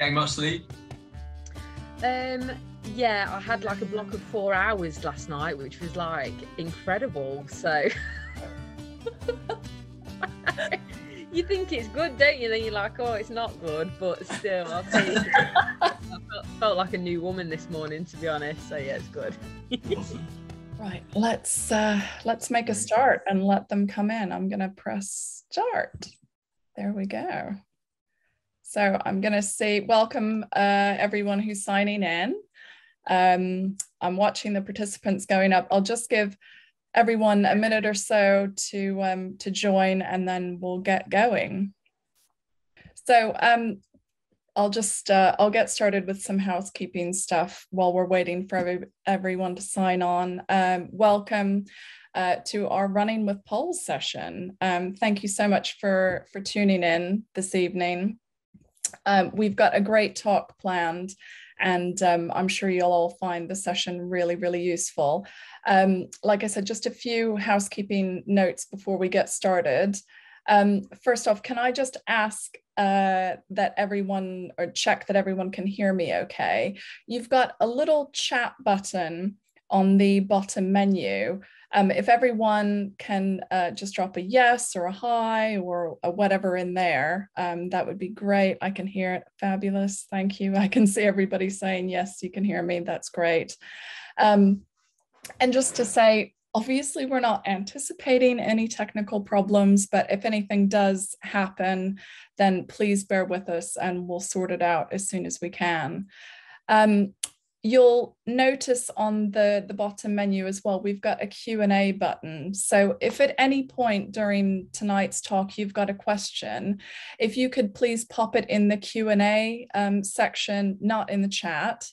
getting much sleep? Yeah, I had like a block of 4 hours last night, which was like incredible. So you think it's good, don't you? Then you're like, oh, it's not good, but still, I'll tell you, I felt like a new woman this morning, to be honest. So yeah, it's good. Awesome. Right, let's make a start and let them come in. I'm gonna press start. There we go. So I'm gonna say welcome everyone who's signing in. I'm watching the participants going up. I'll just give everyone a minute or so to join, and then we'll get going. So I'll get started with some housekeeping stuff while we're waiting for everyone to sign on. Welcome to our Running with Poles session. Thank you so much for tuning in this evening. We've got a great talk planned, and I'm sure you'll all find the session really, really useful. Like I said, just a few housekeeping notes before we get started. First off, can I just ask that everyone, or check that everyone can hear me okay? You've got a little chat button on the bottom menu. If everyone can just drop a yes or a hi or a whatever in there, that would be great. I can hear it. Fabulous. Thank you. I can see everybody saying yes, you can hear me. That's great. And just to say, obviously, we're not anticipating any technical problems, but if anything does happen, then please bear with us and we'll sort it out as soon as we can. You'll notice on the bottom menu as well, we've got a Q&A button. So if at any point during tonight's talk you've got a question, if you could please pop it in the Q&A section, not in the chat,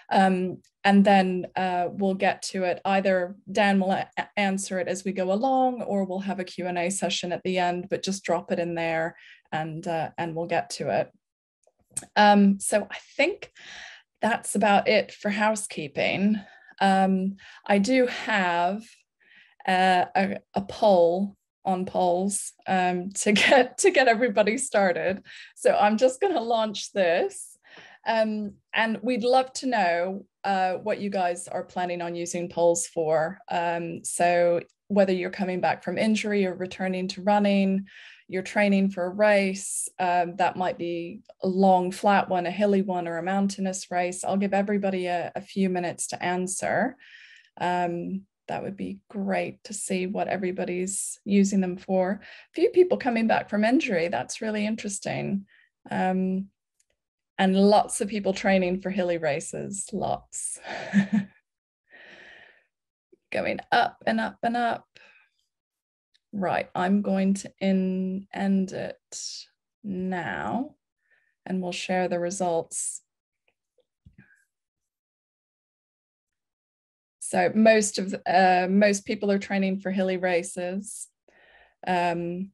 and then we'll get to it. Either Dan will answer it as we go along, or we'll have a Q&A session at the end, but just drop it in there and we'll get to it. So I think that's about it for housekeeping. I do have a poll on polls to get everybody started. So I'm just going to launch this, and we'd love to know what you guys are planning on using polls for. So whether you're coming back from injury or returning to running, you're training for a race, that might be a long flat one, a hilly one, or a mountainous race. I'll give everybody a few minutes to answer. That would be great to see what everybody's using them for. A few people coming back from injury, that's really interesting. And lots of people training for hilly races, lots. Going up and up and up. Right, I'm going to end it now, and we'll share the results. So most people are training for hilly races, and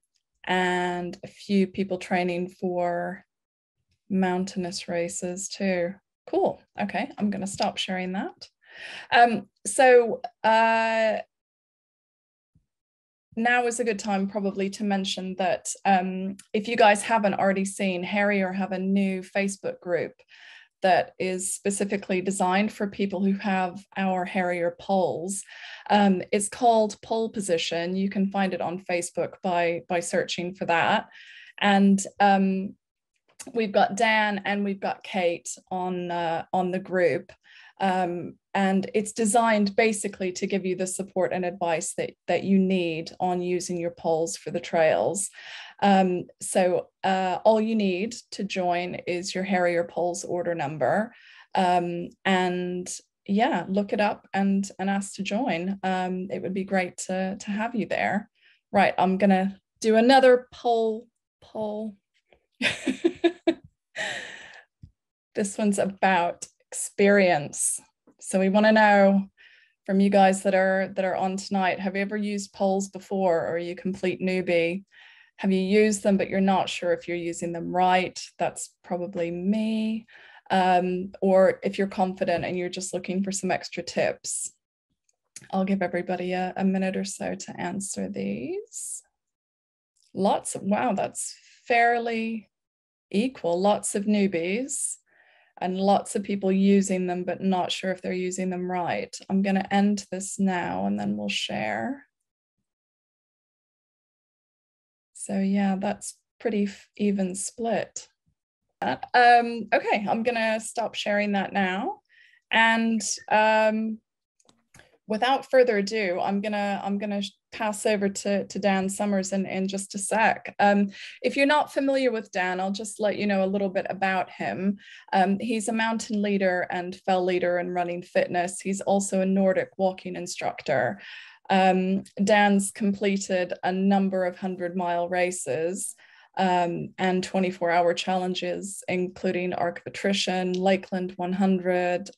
a few people training for mountainous races too. Cool. Okay, I'm going to stop sharing that. Now is a good time probably to mention that if you guys haven't already seen, Harrier have a new Facebook group that is specifically designed for people who have our Harrier poles. It's called Pole Position. You can find it on Facebook by searching for that. And we've got Dan and we've got Kate on the group. And it's designed basically to give you the support and advice that you need on using your poles for the trails. So all you need to join is your Harrier poles order number. And yeah, look it up and ask to join. It would be great to have you there. Right, I'm gonna do another poll. This one's about experience. So we want to know from you guys that are on tonight, have you ever used poles before, or are you a complete newbie? Have you used them but you're not sure if you're using them right? That's probably me. Or if you're confident and you're just looking for some extra tips. I'll give everybody a minute or so to answer these. Wow, that's fairly equal. Lots of newbies. and lots of people using them, but not sure if they're using them right. I'm going to end this now and then we'll share. So yeah, that's pretty even split. Okay, I'm going to stop sharing that now. And without further ado, I'm gonna pass over to Dan Summers in just a sec. If you're not familiar with Dan, I'll just let you know a little bit about him. He's a mountain leader and fell leader in running fitness. He's also a Nordic walking instructor. Dan's completed a number of 100-mile races and 24-hour challenges, including Arc of Attrition, Lakeland 100,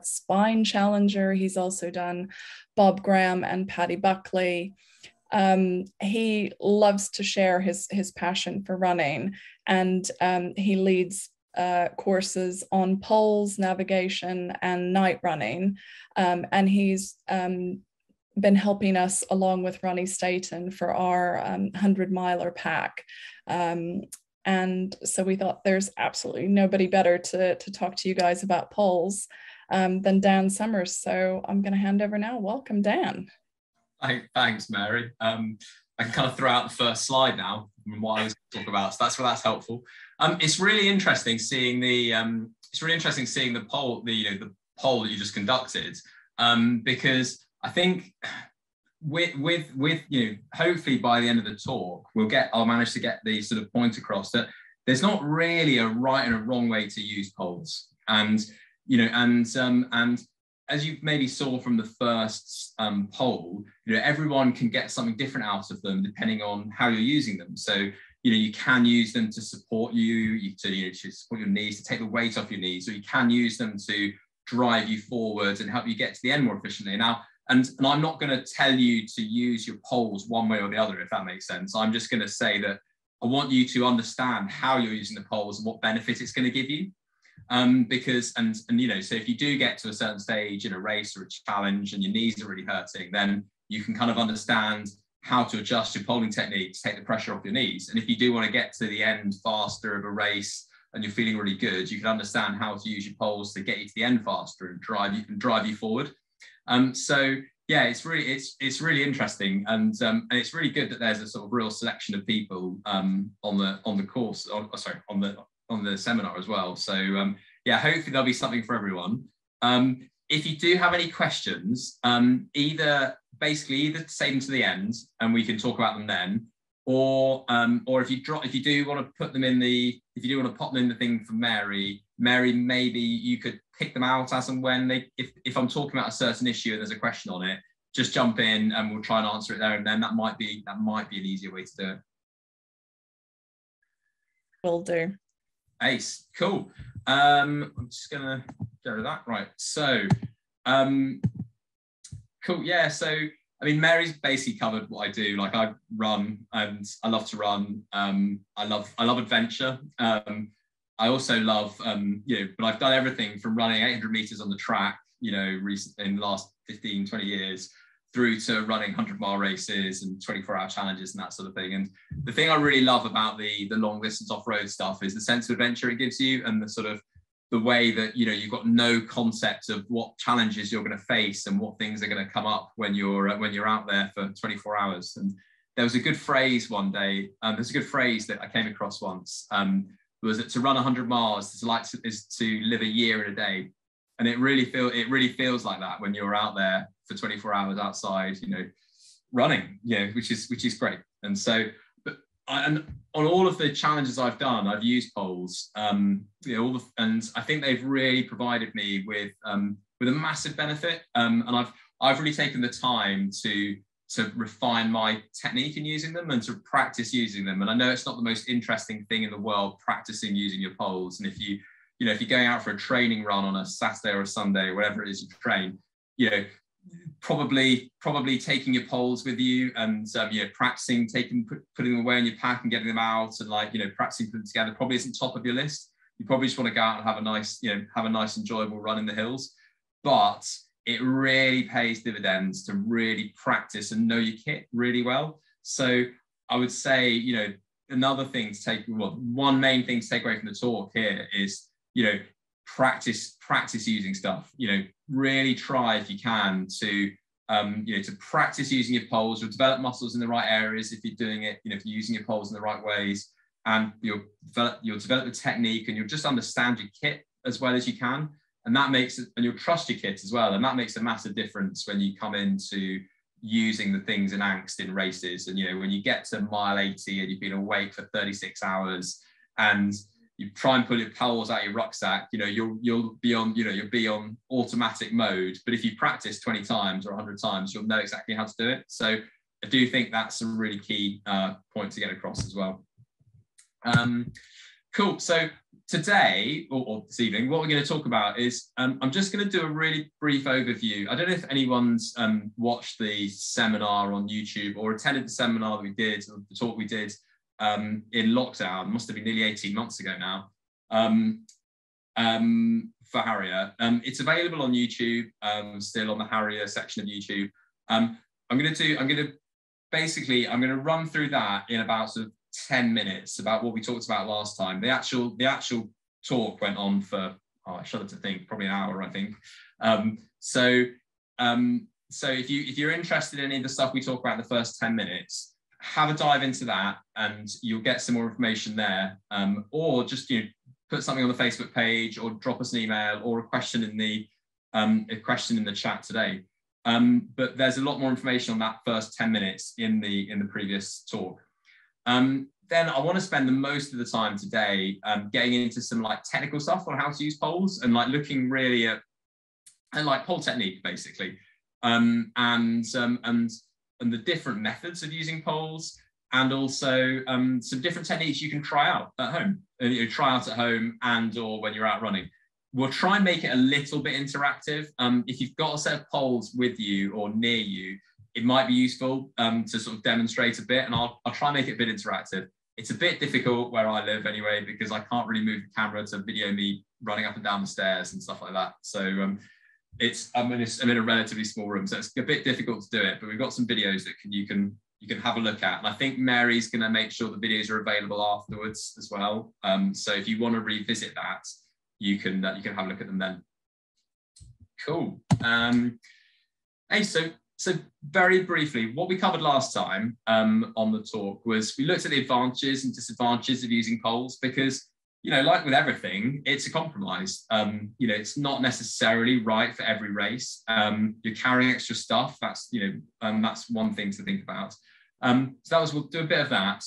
Spine Challenger. He's also done Bob Graham and Paddy Buckley. He loves to share his passion for running, and he leads courses on poles, navigation, and night running. And he's been helping us along with Ronnie Staten for our 100-miler pack. And so we thought there's absolutely nobody better to talk to you guys about poles than Dan Summers. So I'm going to hand over now. Welcome, Dan. Thanks, Mary. I can kind of throw out the first slide now from what I was going to talk about. So that's helpful. It's really interesting seeing the poll, the poll that you just conducted, because I think with hopefully by the end of the talk I'll manage to get the sort of point across that there's not really a right and a wrong way to use polls, and as you maybe saw from the first poll, everyone can get something different out of them depending on how you're using them. So you can use them to support to support your knees, to take the weight off your knees, or you can use them to drive you forward and help you get to the end more efficiently. Now, and I'm not going to tell you to use your polls one way or the other, if that makes sense. I'm just going to say that I want you to understand how you're using the polls and what benefit it's going to give you. Because so if you do get to a certain stage in a race or a challenge and your knees are really hurting, then you can kind of understand how to adjust your polling technique to take the pressure off your knees. And if you do want to get to the end faster of a race and you're feeling really good, you can understand how to use your polls to get you to the end faster and drive you forward. So yeah, it's really interesting, and it's really good that there's a sort of real selection of people on the course, on the seminar as well. So yeah, hopefully there'll be something for everyone. If you do have any questions, either say them to the end and we can talk about them then, or if you do want to put them in pop them in the thing for Mary, maybe you could pick them out as and when if I'm talking about a certain issue and there's a question on it, just jump in and we'll try and answer it there and then. That might be an easier way to do it. Will do. Ace, cool. I'm just gonna go to that. Right. So cool. Yeah. So I mean, Mary's basically covered what I do. Like, I run and I love to run. I love adventure. I also love, but I've done everything from running 800 meters on the track, recently in the last 15, 20 years, through to running 100-mile races and 24-hour challenges and that sort of thing. And the thing I really love about the long distance off-road stuff is the sense of adventure it gives you, and the sort of the way that, you've got no concept of what challenges you're going to face and what things are going to come up when you're out there for 24 hours. And there was a good phrase one day, there's a good phrase that I came across once, was that to run 100 miles is to live a year in a day. And it really feels like that when you're out there for 24 hours outside, running, which is great. And so, and on all of the challenges I've done, I've used polls, and I think they've really provided me with a massive benefit. And I've really taken the time to refine my technique in using them and to practice using them. And I know it's not the most interesting thing in the world, practicing using your polls. And if you're going out for a training run on a Saturday or a Sunday, or whatever it is you train, probably taking your polls with you and practicing putting them away in your pack and getting them out, and practicing putting them together probably isn't top of your list. You probably just want to go out and have a nice enjoyable run in the hills. But it really pays dividends to really practice and know your kit really well. So I would say, one main thing to take away from the talk here is, practice using stuff. Really try if you can to to practice using your poles. You'll develop muscles in the right areas if you're doing it. If you're using your poles in the right ways, and you'll develop the technique, and you'll just understand your kit as well as you can. And that makes it, and you'll trust your kit as well. And that makes a massive difference when you come into using the things in angst in races. And when you get to mile 80 and you've been awake for 36 hours and you try and pull your poles out of your rucksack, you'll be on automatic mode. But if you practice 20 times or 100 times, you'll know exactly how to do it. So I do think that's a really key point to get across as well. Cool. So today, or this evening, what we're going to talk about is, I'm just going to do a really brief overview. I don't know if anyone's watched the seminar on YouTube or attended the seminar that we did, or the talk we did in lockdown. It must have been nearly 18 months ago now, for Harrier. It's available on YouTube, still on the Harrier section of YouTube. I'm going to run through that in about sort of 10 minutes about what we talked about last time. The actual talk went on for, I shudder to think, probably an hour, I think. So if you're interested in any of the stuff we talk about in the first 10 minutes, have a dive into that and you'll get some more information there. Or just put something on the Facebook page, or drop us an email, or a question in the chat today. But there's a lot more information on that first 10 minutes in the previous talk. Then I want to spend the most of the time today getting into some technical stuff on how to use poles, and looking really at pole technique basically, and the different methods of using poles, and also some different techniques you can try out at home. And or when you're out running. We'll try and make it a little bit interactive. If you've got a set of poles with you or near you, it might be useful to sort of demonstrate a bit, and I'll try and make it a bit interactive. It's a bit difficult where I live anyway, because I can't really move the camera to video me running up and down the stairs and stuff like that. So I'm in a relatively small room, so it's a bit difficult to do it, but we've got some videos that you can have a look at. And I think Mary's going to make sure the videos are available afterwards as well. So if you want to revisit that, you can have a look at them then. Cool. Hey, so very briefly, what we covered last time on the talk was we looked at the advantages and disadvantages of using poles, because, like with everything, it's a compromise. It's not necessarily right for every race. You're carrying extra stuff. That's, that's one thing to think about. We'll do a bit of that.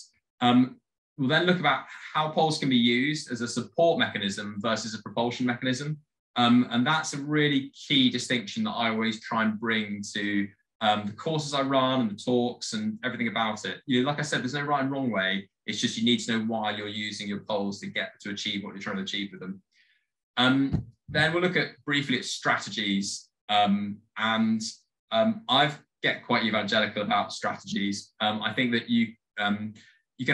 We'll then look about how poles can be used as a support mechanism versus a propulsion mechanism. And that's a really key distinction that I always try and bring to the courses I run and the talks and everything about it. Like I said, there's no right and wrong way. It's just you need to know why you're using your poles to achieve what you're trying to achieve with them. Then we'll look briefly at strategies. I get quite evangelical about strategies. I think that you can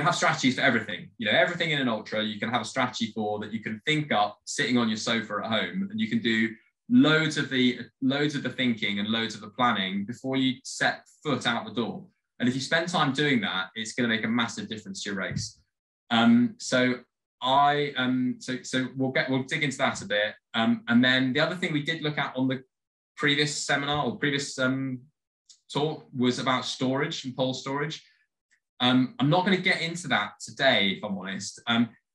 have strategies for everything. Everything in an ultra, you can have a strategy for that you can think up sitting on your sofa at home, and you can do loads of the thinking and loads of the planning before you set foot out the door. And if you spend time doing that, it's going to make a massive difference to your race. So we'll dig into that a bit. And then the other thing we did look at on the previous seminar or previous talk was about storage and pole storage. I'm not going to get into that today, if I'm honest.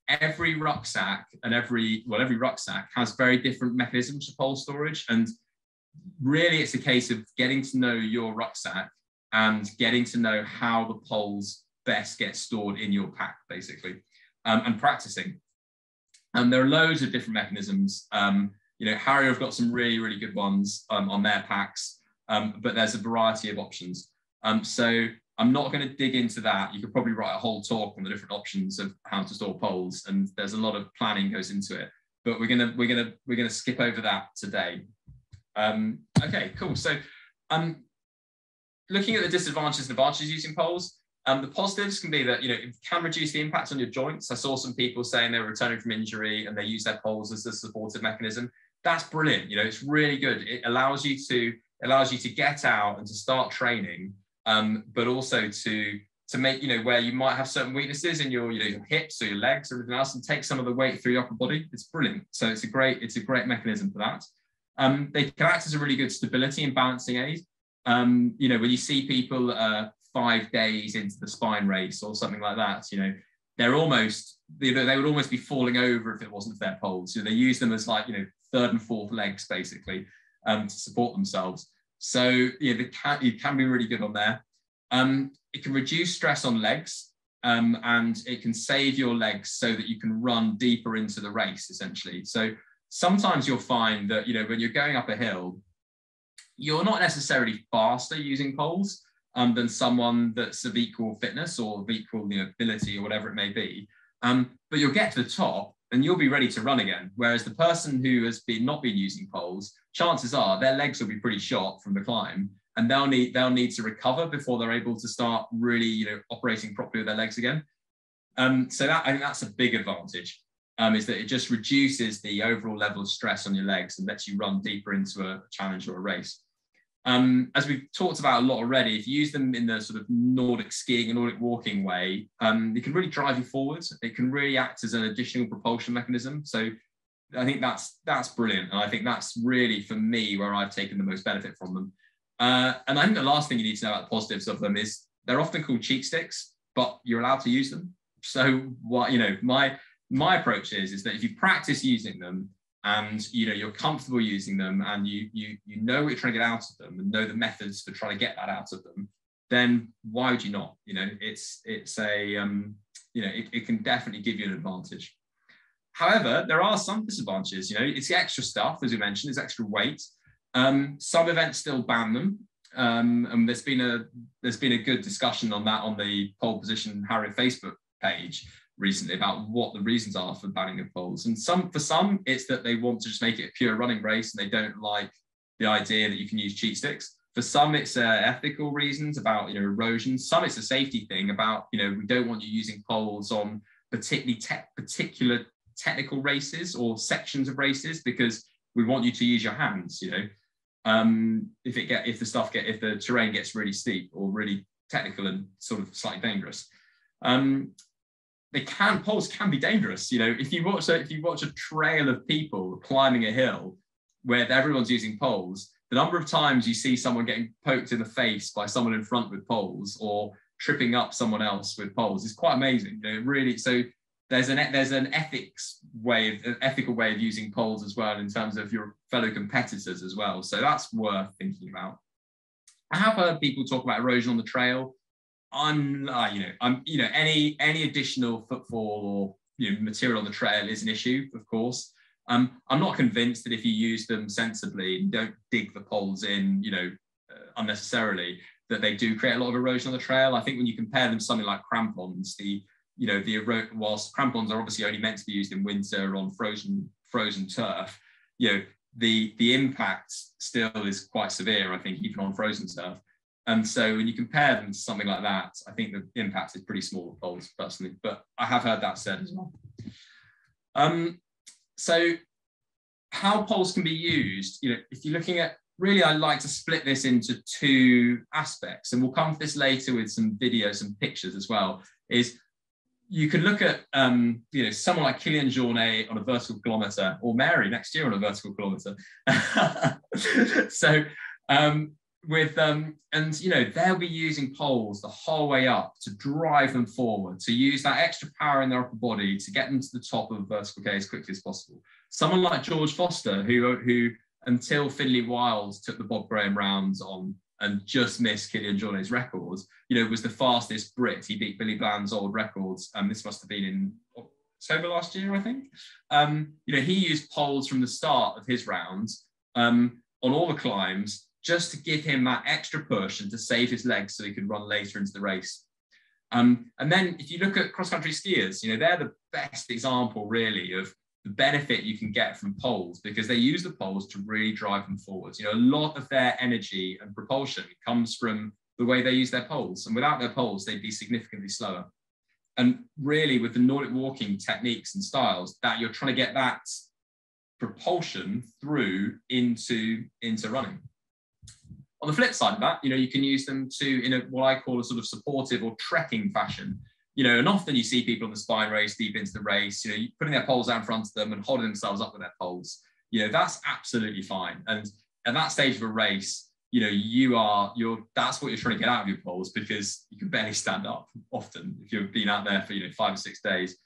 Every rucksack and every rucksack has very different mechanisms for pole storage, and really it's a case of getting to know your rucksack and getting to know how the poles best get stored in your pack, basically, and practicing. And there are loads of different mechanisms. Harrier have got some really, really good ones on their packs, but there's a variety of options. So I'm not going to dig into that. You could probably write a whole talk on the different options of how to store poles, and there's a lot of planning goes into it. But we're gonna skip over that today. Okay, cool. So, looking at the disadvantages and advantages using poles, the positives can be that it can reduce the impact on your joints. I saw some people saying they were returning from injury and they use their poles as a supportive mechanism. That's brilliant. It's really good. It allows you to get out and to start training. But also to to make, where you might have certain weaknesses in your, your hips or your legs or everything else, and take some of the weight through your upper body. It's brilliant. So it's a great mechanism for that. They can act as a really good stability and balancing aid. When you see people 5 days into the spine race or something like that, they're almost, they would almost be falling over if it wasn't for their poles. They use them as like, third and fourth legs basically, to support themselves. So you can be really good on there. It can reduce stress on legs, and it can save your legs so that you can run deeper into the race, essentially. So sometimes you'll find that, when you're going up a hill, you're not necessarily faster using poles than someone that's of equal fitness or of equal ability or whatever it may be. But you'll get to the top and you'll be ready to run again. Whereas the person who has not been using poles, chances are their legs will be pretty shot from the climb, and they'll need to recover before they're able to start really, operating properly with their legs again. So I think that's a big advantage, is that it just reduces the overall level of stress on your legs and lets you run deeper into a challenge or a race. As we've talked about a lot already, if you use them in the sort of Nordic skiing and Nordic walking way, it can really drive you forwards. It can really act as an additional propulsion mechanism. So I think that's brilliant. And I think that's really, for me, where I've taken the most benefit from them. And I think the last thing you need to know about the positives of them is they're often called cheat sticks, but you're allowed to use them. So what, my approach is that if you practice using them, and you're comfortable using them, and you know what you're trying to get out of them, and know the methods for trying to get that out of them, then why would you not? It can definitely give you an advantage. However, there are some disadvantages. It's the extra stuff, as we mentioned, it's extra weight. Some events still ban them, and there's been a good discussion on that on the pole position Harrier Facebook page recently about what the reasons are for banning of poles. And for some, it's that they want to just make it a pure running race and they don't like the idea that you can use cheat sticks. For some, it's ethical reasons about erosion. Some, it's a safety thing about we don't want you using poles on particular technical races or sections of races, because we want you to use your hands. If the terrain gets really steep or really technical and sort of slightly dangerous. Poles can be dangerous. If you watch a trail of people climbing a hill where everyone's using poles, the number of times you see someone getting poked in the face by someone in front with poles or tripping up someone else with poles is quite amazing. Really. So there's an ethical way of using poles as well in terms of your fellow competitors as well. So that's worth thinking about. I have heard people talk about erosion on the trail. Any additional footfall or material on the trail is an issue, of course. I'm not convinced that if you use them sensibly and don't dig the poles in, unnecessarily, that they do create a lot of erosion on the trail. I think when you compare them to something like crampons, whilst crampons are obviously only meant to be used in winter on frozen turf, the impact still is quite severe, I think, even on frozen turf. And so when you compare them to something like that, I think the impact is pretty small with poles, personally, but I have heard that said as well. So how poles can be used, if you're looking at, really, I like to split this into two aspects, and we'll come to this later with some videos and pictures as well, is you can look at, someone like Kylian Jornet on a vertical kilometre, or Mary next year on a vertical kilometre. So, they'll be using poles the whole way up to drive them forward, to use that extra power in their upper body to get them to the top of vertical K as quickly as possible. Someone like George Foster, who until Finley Wild took the Bob Graham rounds on and just missed Kylian Jornet's records, was the fastest Brit. He beat Billy Bland's old records, and this must have been in October last year, I think. He used poles from the start of his rounds on all the climbs, just to give him that extra push and to save his legs so he could run later into the race. And then if you look at cross-country skiers, they're the best example, really, of the benefit you can get from poles, because they use the poles to really drive them forwards. A lot of their energy and propulsion comes from the way they use their poles. And without their poles, they'd be significantly slower. And really, with the Nordic walking techniques and styles, that you're trying to get that propulsion through into running. On the flip side of that, you can use them to, in what I call a sort of supportive or trekking fashion. And often you see people on the spine race deep into the race, putting their poles out in front of them and holding themselves up with their poles. That's absolutely fine. And at that stage of a race, that's what you're trying to get out of your poles, because you can barely stand up often if you've been out there for 5 or 6 days.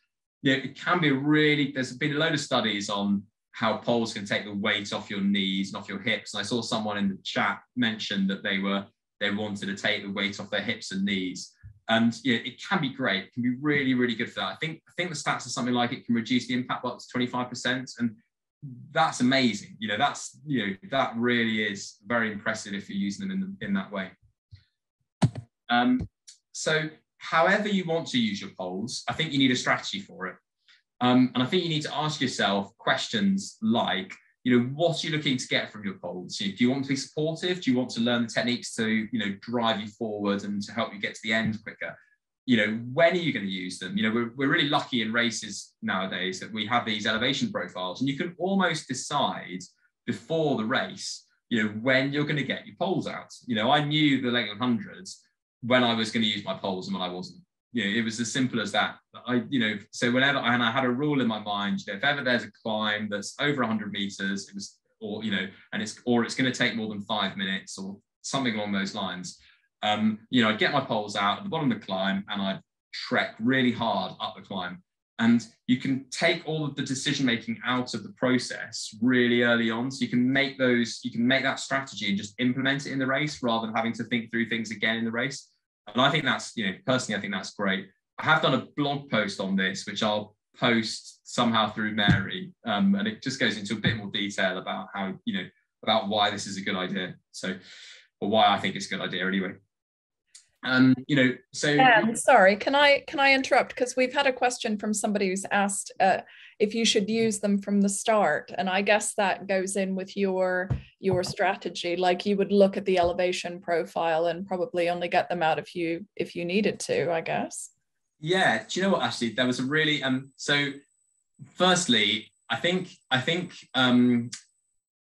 It can be there's been a load of studies on how poles can take the weight off your knees and off your hips. And I saw someone in the chat mention that they wanted to take the weight off their hips and knees. And it can be great. It can be really, really good for that. I think the stats are something like it can reduce the impact by up to 25%. And that's amazing. That really is very impressive if you're using them in that way. So however you want to use your poles, I think you need a strategy for it. And I think you need to ask yourself questions like, what are you looking to get from your poles? Do you want to be supportive? Do you want to learn the techniques to, drive you forward and to help you get to the end quicker? When are you going to use them? We're really lucky in races nowadays that we have these elevation profiles, and you can almost decide before the race, when you're going to get your poles out. I knew the Lake 100s when I was going to use my poles and when I wasn't. It was as simple as that. So whenever, and I had a rule in my mind, if ever there's a climb that's over 100 meters, it's going to take more than 5 minutes or something along those lines. I'd get my poles out at the bottom of the climb and I'd trek really hard up the climb. And you can take all of the decision-making out of the process really early on. So you can make that strategy and just implement it in the race rather than having to think through things again in the race. And I think that's, personally, I think that's great. I have done a blog post on this, which I'll post somehow through Mary. And it just goes into a bit more detail about how, about why this is a good idea. Or why I think it's a good idea anyway. Sorry, can I interrupt? Because we've had a question from somebody who's asked if you should use them from the start, and I guess that goes in with your strategy. Like, you would look at the elevation profile and probably only get them out if you needed to, I guess. Yeah. Do you know what? Actually, there was a really so. Firstly, I think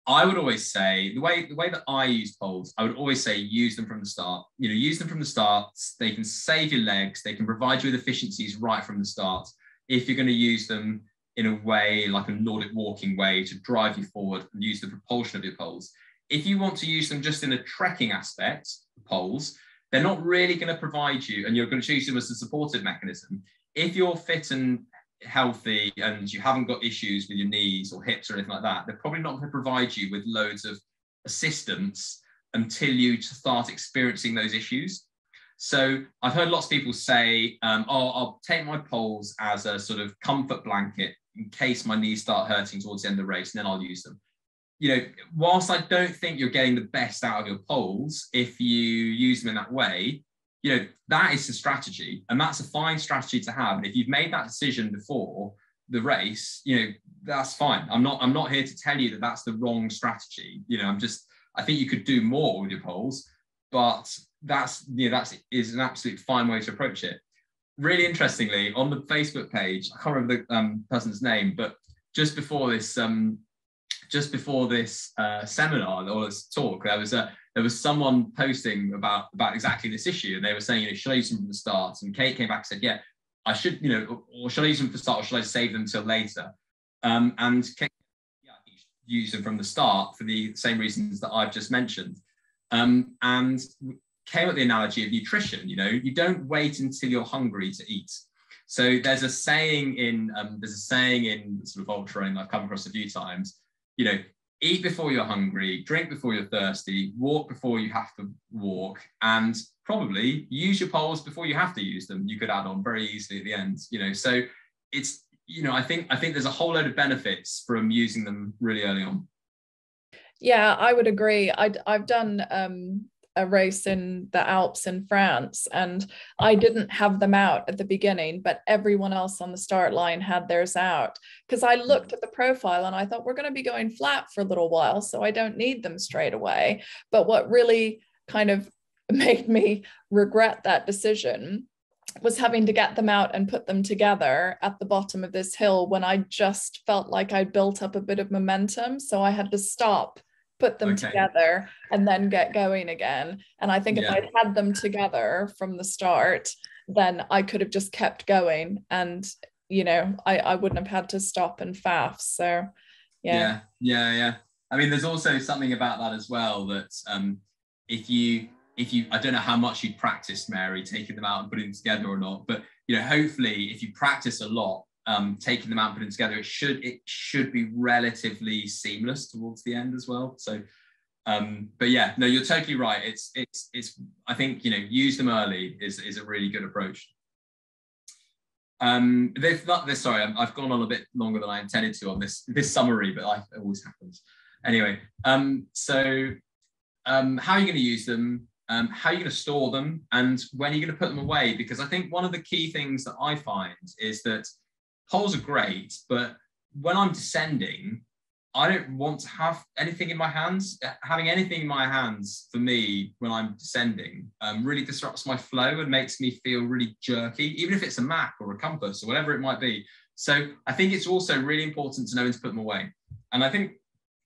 I would always say the way that I use poles, I would always say use them from the start. Use them from the start. They can save your legs. They can provide you with efficiencies right from the start. If you're going to use them in a way like a Nordic walking way to drive you forward and use the propulsion of your poles. If you want to use them just in a trekking aspect, poles, they're not really going to provide you, and you're going to choose them as a supportive mechanism. If you're fit and healthy and you haven't got issues with your knees or hips or anything like that, they're probably not going to provide you with loads of assistance until you start experiencing those issues. So I've heard lots of people say, I'll take my poles as a sort of comfort blanket in case my knees start hurting towards the end of the race, and then I'll use them. Whilst I don't think you're getting the best out of your poles if you use them in that way, that is the strategy, and that's a fine strategy to have. And if you've made that decision before the race, that's fine. I'm not here to tell you that that's the wrong strategy. I think you could do more with your poles, but that is an absolute fine way to approach it. Really interestingly, on the Facebook page, I can't remember the person's name, but just before this seminar or this talk, there was someone posting about exactly this issue, and they were saying, should I use them from the start? And Kate came back and said, yeah, I should, or should I use them from the start, or should I save them till later? And Kate, yeah, I think you should use them from the start for the same reasons that I've just mentioned. And came up with the analogy of nutrition. You don't wait until you're hungry to eat. So there's a saying in sort of ultra running I've come across a few times. Eat before you're hungry, drink before you're thirsty, walk before you have to walk, and probably use your poles before you have to use them. You could add on very easily at the end. So it's I think there's a whole load of benefits from using them really early on. Yeah, I would agree. I've done a race in the Alps in France, and I didn't have them out at the beginning, but everyone else on the start line had theirs out, because I looked at the profile and I thought, we're going to be going flat for a little while, so I don't need them straight away. But what really kind of made me regret that decision was having to get them out and put them together at the bottom of this hill when I just felt like I built up a bit of momentum. So I had to stop, put them together and then get going again. And I think if I'd had them together from the start, then I could have just kept going, and you know, I wouldn't have had to stop and faff. So yeah. I mean, there's also something about that as well, that if you I don't know how much you'd practiced, Mary, taking them out and putting them together or not, but you know, hopefully if you practice a lot, taking them out and putting them together, it should be relatively seamless towards the end as well. So but yeah, no, you're totally right. It's I think, you know, use them early is a really good approach. Sorry, I've gone on a bit longer than I intended to on this summary, but it always happens. Anyway, so how are you going to use them? How are you going to store them? And when are you going to put them away? Because I think one of the key things that I find is that poles are great, but when I'm descending, I don't want to have anything in my hands. Having anything in my hands for me when I'm descending really disrupts my flow and makes me feel really jerky, even if it's a map or a compass or whatever it might be. So I think it's also really important to know when to put them away. And I think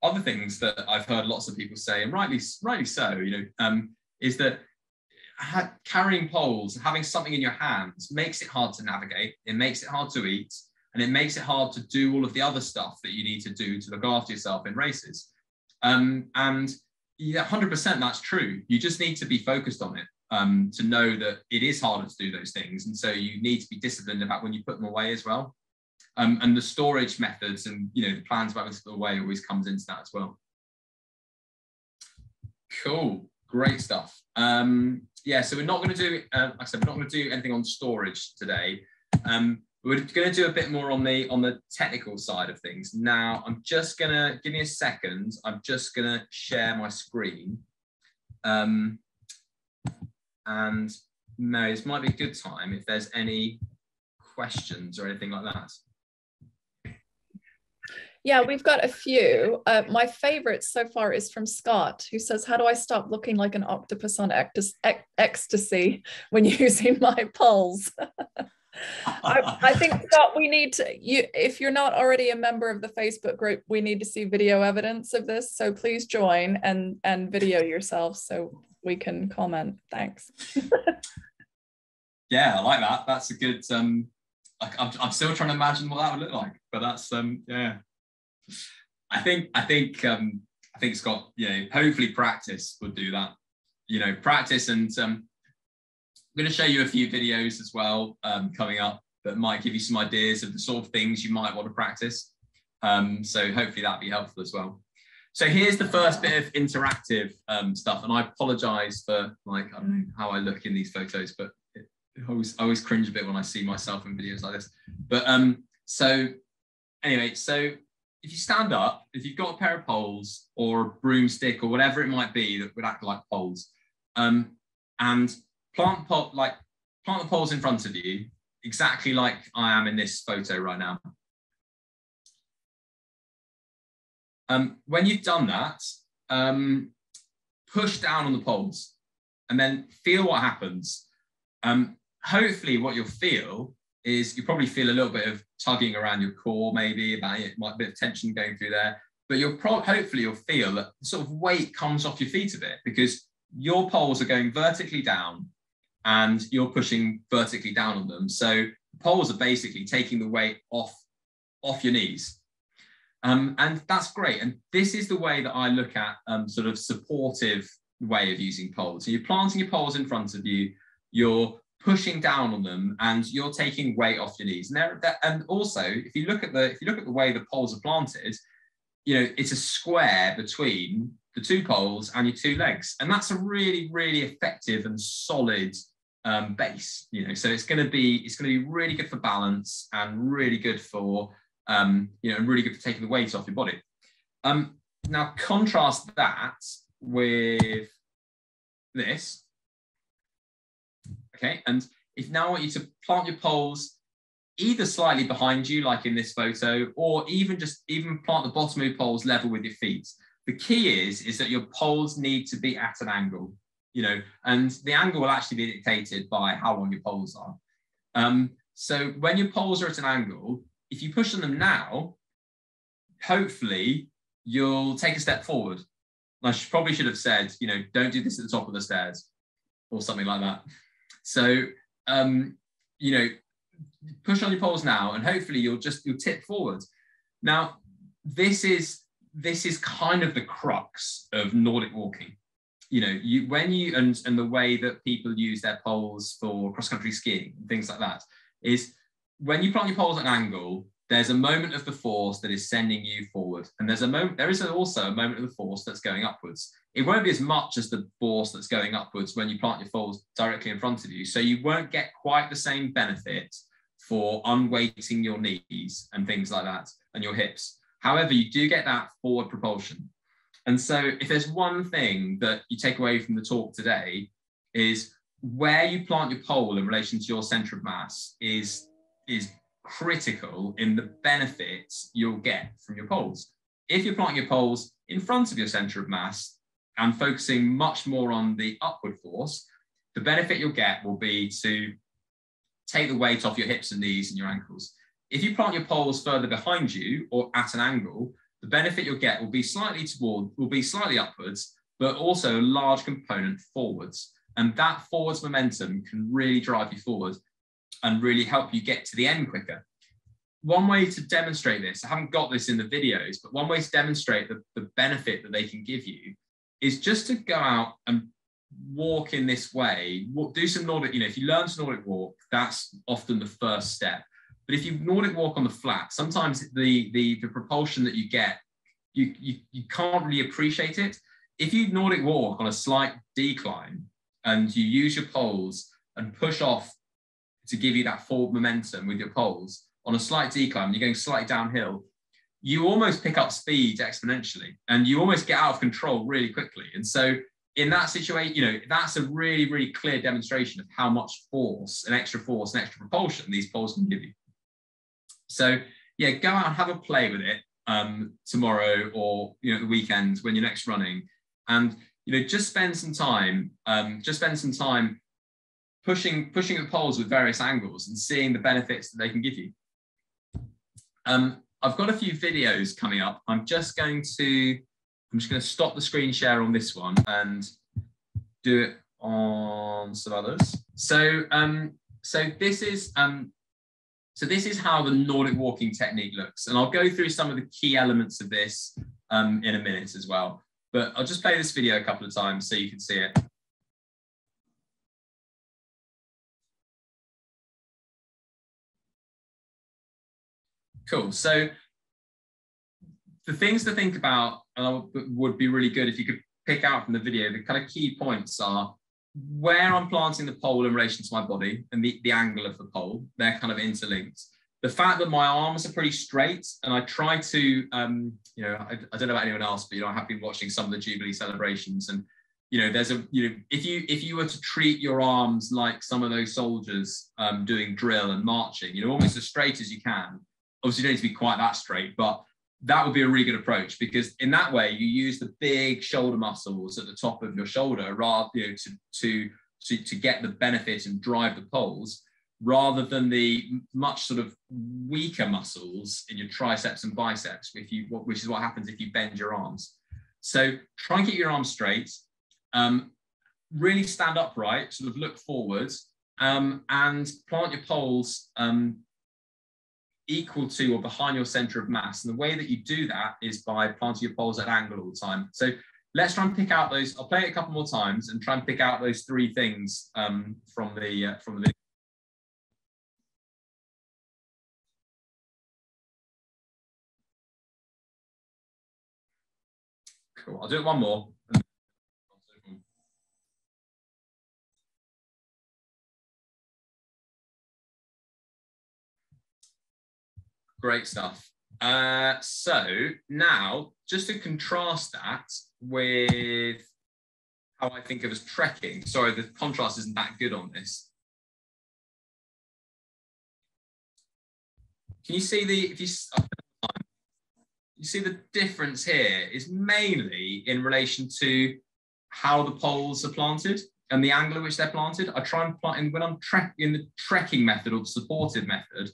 other things that I've heard lots of people say, and rightly so, you know, is that carrying poles, having something in your hands makes it hard to navigate. It makes it hard to eat. And it makes it hard to do all of the other stuff that you need to do to look after yourself in races. And yeah, 100% that's true. You just need to be focused on it to know that it is harder to do those things. And so you need to be disciplined about when you put them away as well. And the storage methods and, you know, the plans about when to put them away always comes into that as well. Cool, great stuff. Yeah, so we're not going to do, like I said, we're not going to do anything on storage today. We're going to do a bit more on the technical side of things. Now, I'm just going to, give me a second, I'm just going to share my screen. And Mary, this might be a good time if there's any questions or anything like that. Yeah, we've got a few. My favorite so far is from Scott, who says, how do I stop looking like an octopus on ecstasy when using my poles? I think, Scott, we need to, if you're not already a member of the Facebook group, we need to see video evidence of this. So please join and video yourself so we can comment. Thanks. Yeah, I like that. That's a good, I'm still trying to imagine what that would look like, but that's, yeah. I think Scott, you know, hopefully practice would do that. You know, practice, and I'm going to show you a few videos as well coming up that might give you some ideas of the sort of things you might want to practice. So hopefully that'd be helpful as well. So here's the first bit of interactive stuff, and I apologize for, like, I don't know how I look in these photos, but I always cringe a bit when I see myself in videos like this. But so anyway, so if you stand up, if you've got a pair of poles or a broomstick or whatever it might be that would act like poles, and plant the poles in front of you, exactly like I am in this photo right now. When you've done that, push down on the poles and then feel what happens. Hopefully what you'll feel is you probably feel a little bit of tugging around your core, maybe about it, might be a bit of tension going through there, but hopefully you'll feel that sort of weight comes off your feet a bit, because your poles are going vertically down and you're pushing vertically down on them. So the poles are basically taking the weight off your knees. And that's great. And this is the way that I look at sort of supportive way of using poles. So you're planting your poles in front of you, you're pushing down on them, and you're taking weight off your knees. And also, if you look at the way the poles are planted, you know, it's a square between the two poles and your two legs, and that's a really, really effective and solid base. You know, so it's going to be really good for balance and really good for you know, really good for taking the weight off your body. Now contrast that with this. Okay, and if now I want you to plant your poles either slightly behind you, like in this photo, or even plant the bottom of your poles level with your feet. The key is that your poles need to be at an angle, you know, and the angle will actually be dictated by how long your poles are. So when your poles are at an angle, if you push on them now, hopefully you'll take a step forward. Probably should have said, you know, don't do this at the top of the stairs or something like that. So, you know, push on your poles now, and hopefully you'll tip forward. Now, this is kind of the crux of Nordic walking. You know, and the way that people use their poles for cross-country skiing and things like that is when you plant your poles at an angle, there's a moment of the force that is sending you forward. And there is also a moment of the force that's going upwards. It won't be as much as the force that's going upwards when you plant your poles directly in front of you. So you won't get quite the same benefit for unweighting your knees and things like that and your hips. However, you do get that forward propulsion. And so if there's one thing that you take away from the talk today, is where you plant your pole in relation to your center of mass is critical in the benefits you'll get from your poles. If you're planting your poles in front of your center of mass and focusing much more on the upward force, the benefit you'll get will be to take the weight off your hips and knees and your ankles. If you plant your poles further behind you or at an angle, the benefit you'll get will be slightly upwards, but also a large component forwards. And that forwards momentum can really drive you forward and really help you get to the end quicker. One way to demonstrate this, I haven't got this in the videos, but one way to demonstrate the benefit that they can give you is just to go out and walk in this way. Do some Nordic, you know, if you learn to Nordic walk, that's often the first step. But if you Nordic walk on the flat, sometimes the propulsion that you get, you can't really appreciate it. If you Nordic walk on a slight decline and you use your poles and push off to give you that forward momentum with your poles on a slight decline, you're going slightly downhill, you almost pick up speed exponentially and you almost get out of control really quickly. And so in that situation, you know, that's a really, really clear demonstration of how much force and extra propulsion these poles can give you. So yeah, go out and have a play with it tomorrow or, you know, the weekend when you're next running, and, you know, just spend some time pushing the poles with various angles and seeing the benefits that they can give you. I've got a few videos coming up. I'm just going to stop the screen share on this one and do it on some others. So this is how the Nordic walking technique looks, and I'll go through some of the key elements of this in a minute as well. But I'll just play this video a couple of times so you can see it. Cool. So the things to think about would be really good if you could pick out from the video. The kind of key points are where I'm planting the pole in relation to my body and the angle of the pole. They're kind of interlinked. The fact that my arms are pretty straight, and I try to, you know, I don't know about anyone else, but, you know, I have been watching some of the Jubilee celebrations, and, you know, there's if you were to treat your arms like some of those soldiers doing drill and marching, you know, almost as straight as you can. Obviously, you don't need to be quite that straight, but that would be a really good approach, because in that way you use the big shoulder muscles at the top of your shoulder, rather, you know, to get the benefit and drive the poles, rather than the much sort of weaker muscles in your triceps and biceps, which is what happens if you bend your arms. So try and keep your arms straight, really stand upright, sort of look forwards, and plant your poles equal to or behind your center of mass. And the way that you do that is by planting your poles at an angle all the time. So let's try and pick out those. I'll play it a couple more times and try and pick out those three things from the video. Cool. I'll do it one more. Great stuff. So now, just to contrast that with how I think of as trekking. Sorry, the contrast isn't that good on this. Can you see you see the difference here is mainly in relation to how the poles are planted and the angle at which they're planted. I try and plant, when I'm in the trekking method or the supported method,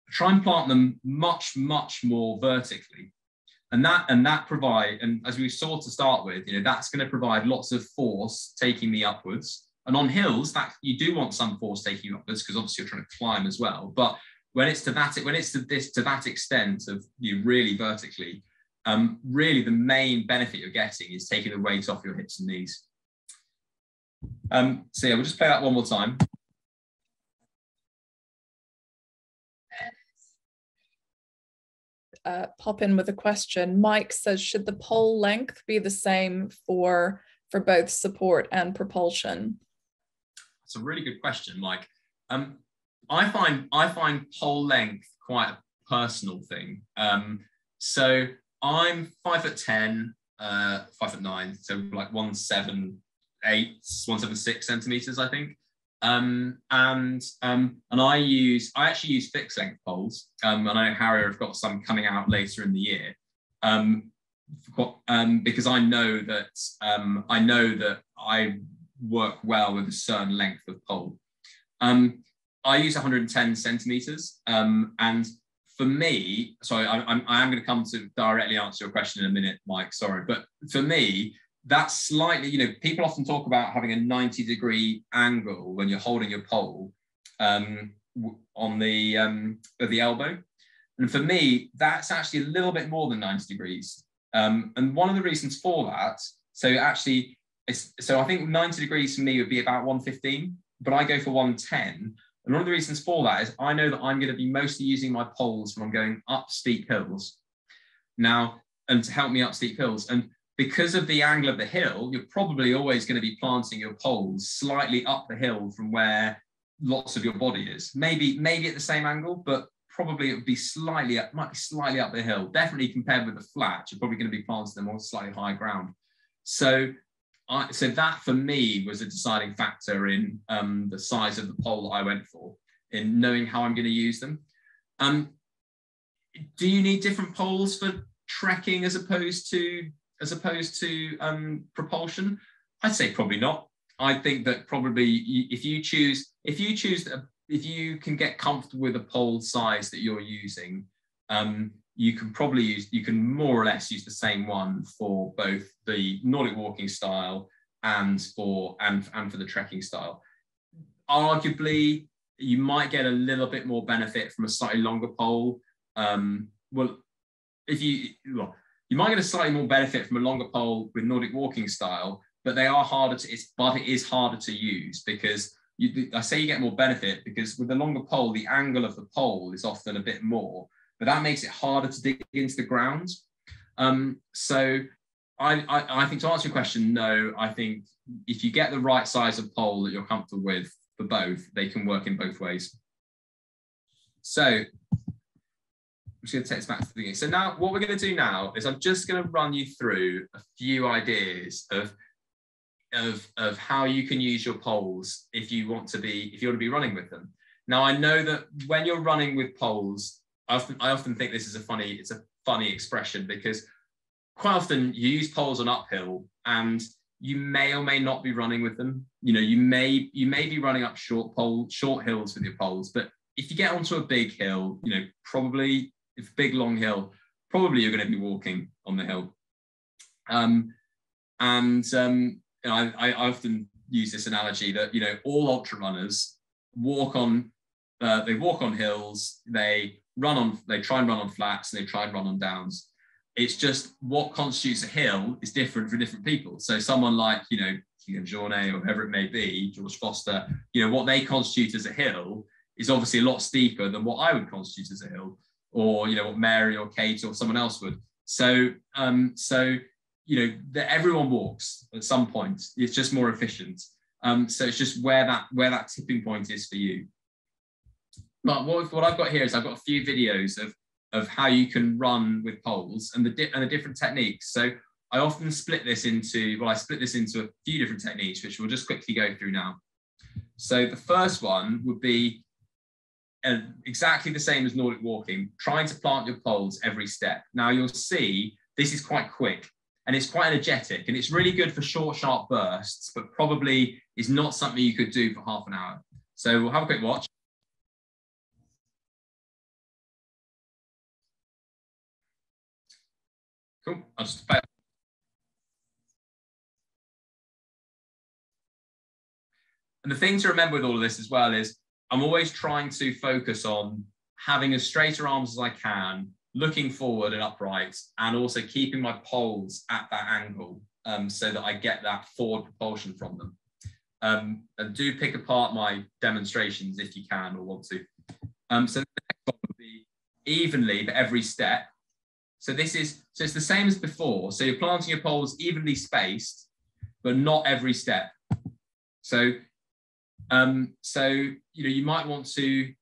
try and plant them much, much more vertically. And that provide, and as we saw to start with, that's going to provide lots of force taking me upwards. And on hills, that you do want some force taking you upwards, because obviously you're trying to climb as well. But when it's to that extent of really vertically, really the main benefit you're getting is taking the weight off your hips and knees. So yeah, we'll just play that one more time. Pop in with a question. Mike says, should the pole length be the same for both support and propulsion? It's a really good question, Mike. I find pole length quite a personal thing. So I'm 5'10", 5'9", so like 178, 176 centimeters, I think. And I actually use fixed length poles. And I know Harrier have got some coming out later in the year. Because I know that I work well with a certain length of pole. I use 110 centimeters. And for me, sorry, I am going to come to directly answer your question in a minute, Mike, sorry. But for me, that's slightly, people often talk about having a 90-degree angle when you're holding your pole on the elbow. And for me, that's actually a little bit more than 90 degrees. And one of the reasons for that, so I think 90 degrees for me would be about 115, but I go for 110. And one of the reasons for that is I know that I'm going to be mostly using my poles when I'm going up steep hills. Now, and to help me up steep hills. And because of the angle of the hill, you're probably always going to be planting your poles slightly up the hill from where lots of your body is. Maybe at the same angle, but probably it would be might be slightly up the hill. Definitely compared with the flat, you're probably going to be planting them on slightly higher ground. So that for me was a deciding factor in the size of the pole that I went for, in knowing how I'm going to use them. Do you need different poles for trekking as opposed to propulsion? I'd say probably not. I think that probably if you can get comfortable with the pole size that you're using, you can more or less use the same one for both the Nordic walking style and for the trekking style. Arguably, you might get a little bit more benefit from a slightly longer pole. You might get a slightly more benefit from a longer pole with Nordic walking style, but it is harder to use, because I say you get more benefit because with the longer pole, the angle of the pole is often a bit more, but that makes it harder to dig into the ground. So I think, to answer your question, no, I think if you get the right size of pole that you're comfortable with for both, they can work in both ways. So I'm just going to take this back to the beginning. So now what we're going to do now is I'm just going to run you through a few ideas of how you can use your poles if you want to be running with them. Now, I know that when you're running with poles, I often think this is it's a funny expression, because quite often you use poles on uphill and you may or may not be running with them. You may be running up short hills with your poles, but if you get onto a big hill, probably if a big long hill, probably you're going to be walking on the hill. I often use this analogy that all ultra runners walk on hills, they try and run on flats, and they try and run on downs. It's just what constitutes a hill is different for different people. So someone like Journey, or whoever it may be, George Foster, what they constitute as a hill is obviously a lot steeper than what I would constitute as a hill, or what Mary or Kate or someone else would. So that everyone walks at some point. It's just more efficient. So it's just where that tipping point is for you. But what I've got here is I've got a few videos of how you can run with poles and the different techniques. So I often split this into a few different techniques, which we'll just quickly go through now. So the first one would be exactly the same as Nordic walking, trying to plant your poles every step. Now you'll see this is quite quick and it's quite energetic, and it's really good for short, sharp bursts, but probably is not something you could do for half an hour. So we'll have a quick watch. Cool. I'll just play. And the thing to remember with all of this as well is I'm always trying to focus on having as straighter arms as I can, looking forward and upright, and also keeping my poles at that angle so that I get that forward propulsion from them. And do pick apart my demonstrations if you can or want to. So the next one would be evenly, but every step. So it's the same as before. So you're planting your poles evenly spaced, but not every step. So you might want to,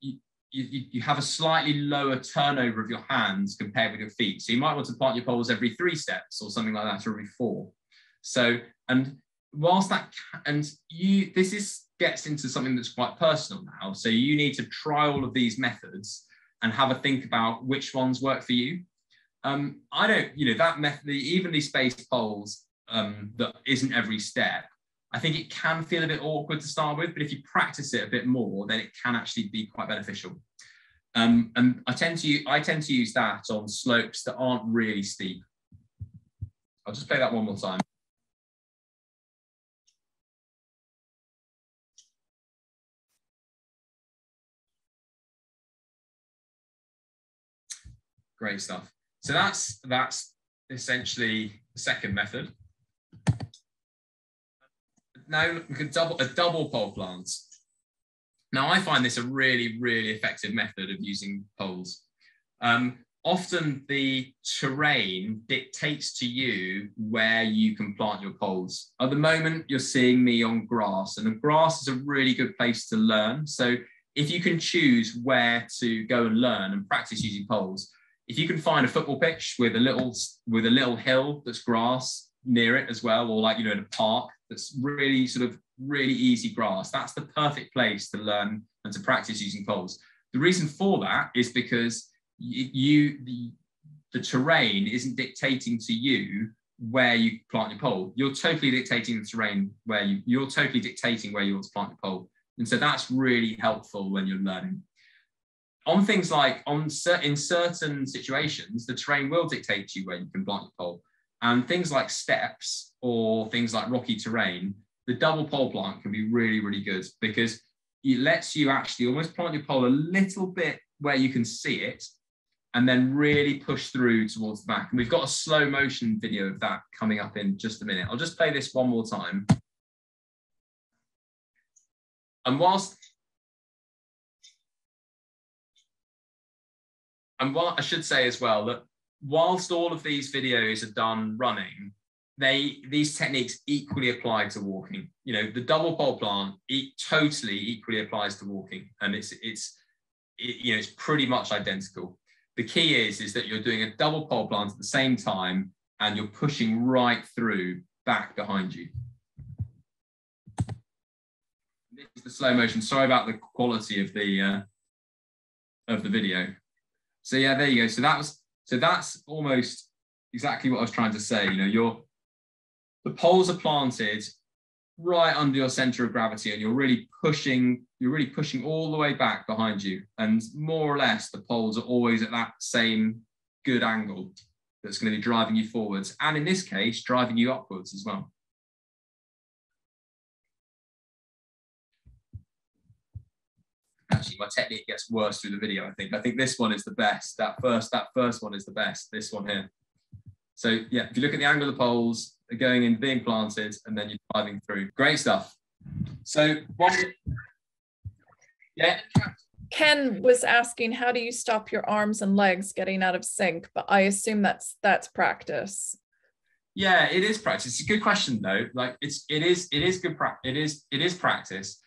you have a slightly lower turnover of your hands compared with your feet. So you might want to plant your poles every 3 steps or something like that, or every 4. So, and whilst that, gets into something that's quite personal now. So you need to try all of these methods and have a think about which ones work for you. I don't, that method, the evenly spaced poles, that isn't every step. I think it can feel a bit awkward to start with, but if you practice it a bit more, then it can actually be quite beneficial. And I tend to use that on slopes that aren't really steep. I'll just play that one more time. Great stuff. So that's essentially the second method. Now look at a double pole plant. Now I find this a really, really effective method of using poles. Often the terrain dictates to you where you can plant your poles. At the moment, you're seeing me on grass, and grass is a really good place to learn. So if you can choose where to go and learn and practice using poles, if you can find a football pitch with a little hill that's grass near it as well, or in a park that's really really easy grass, that's the perfect place to learn and to practice using poles. The reason for that is because the terrain isn't dictating to you where you plant your pole. You're totally dictating the terrain you're totally dictating where you want to plant your pole. And so that's really helpful when you're learning. On things like, in certain situations, the terrain will dictate to you where you can plant your pole. And things like steps or things like rocky terrain, the double pole plant can be really, really good because it lets you actually almost plant your pole a little bit where you can see it and then really push through towards the back. And we've got a slow motion video of that coming up in just a minute. I'll just play this one more time. And what I should say as well, that whilst all of these videos are done running, these techniques equally apply to walking. The double pole plant totally equally applies to walking, and it's pretty much identical. The key is that you're doing a double pole plant at the same time, and you're pushing right through back behind you. This is the slow motion. Sorry about the quality of the video. So yeah, there you go. So that's almost exactly what I was trying to say. The poles are planted right under your center of gravity, and you're really pushing all the way back behind you. And more or less, the poles are always at that same good angle that's going to be driving you forwards, and in this case, driving you upwards as well. Actually, my technique gets worse through the video, I think this one is the best. That first one is the best, this one here. So yeah, if you look at the angle of the poles, they're going in, being planted, and then you're driving through. Great stuff. So yeah. Ken was asking, how do you stop your arms and legs getting out of sync? But I assume that's practice. Yeah, it is practice. It's a good question though. Like it is practice.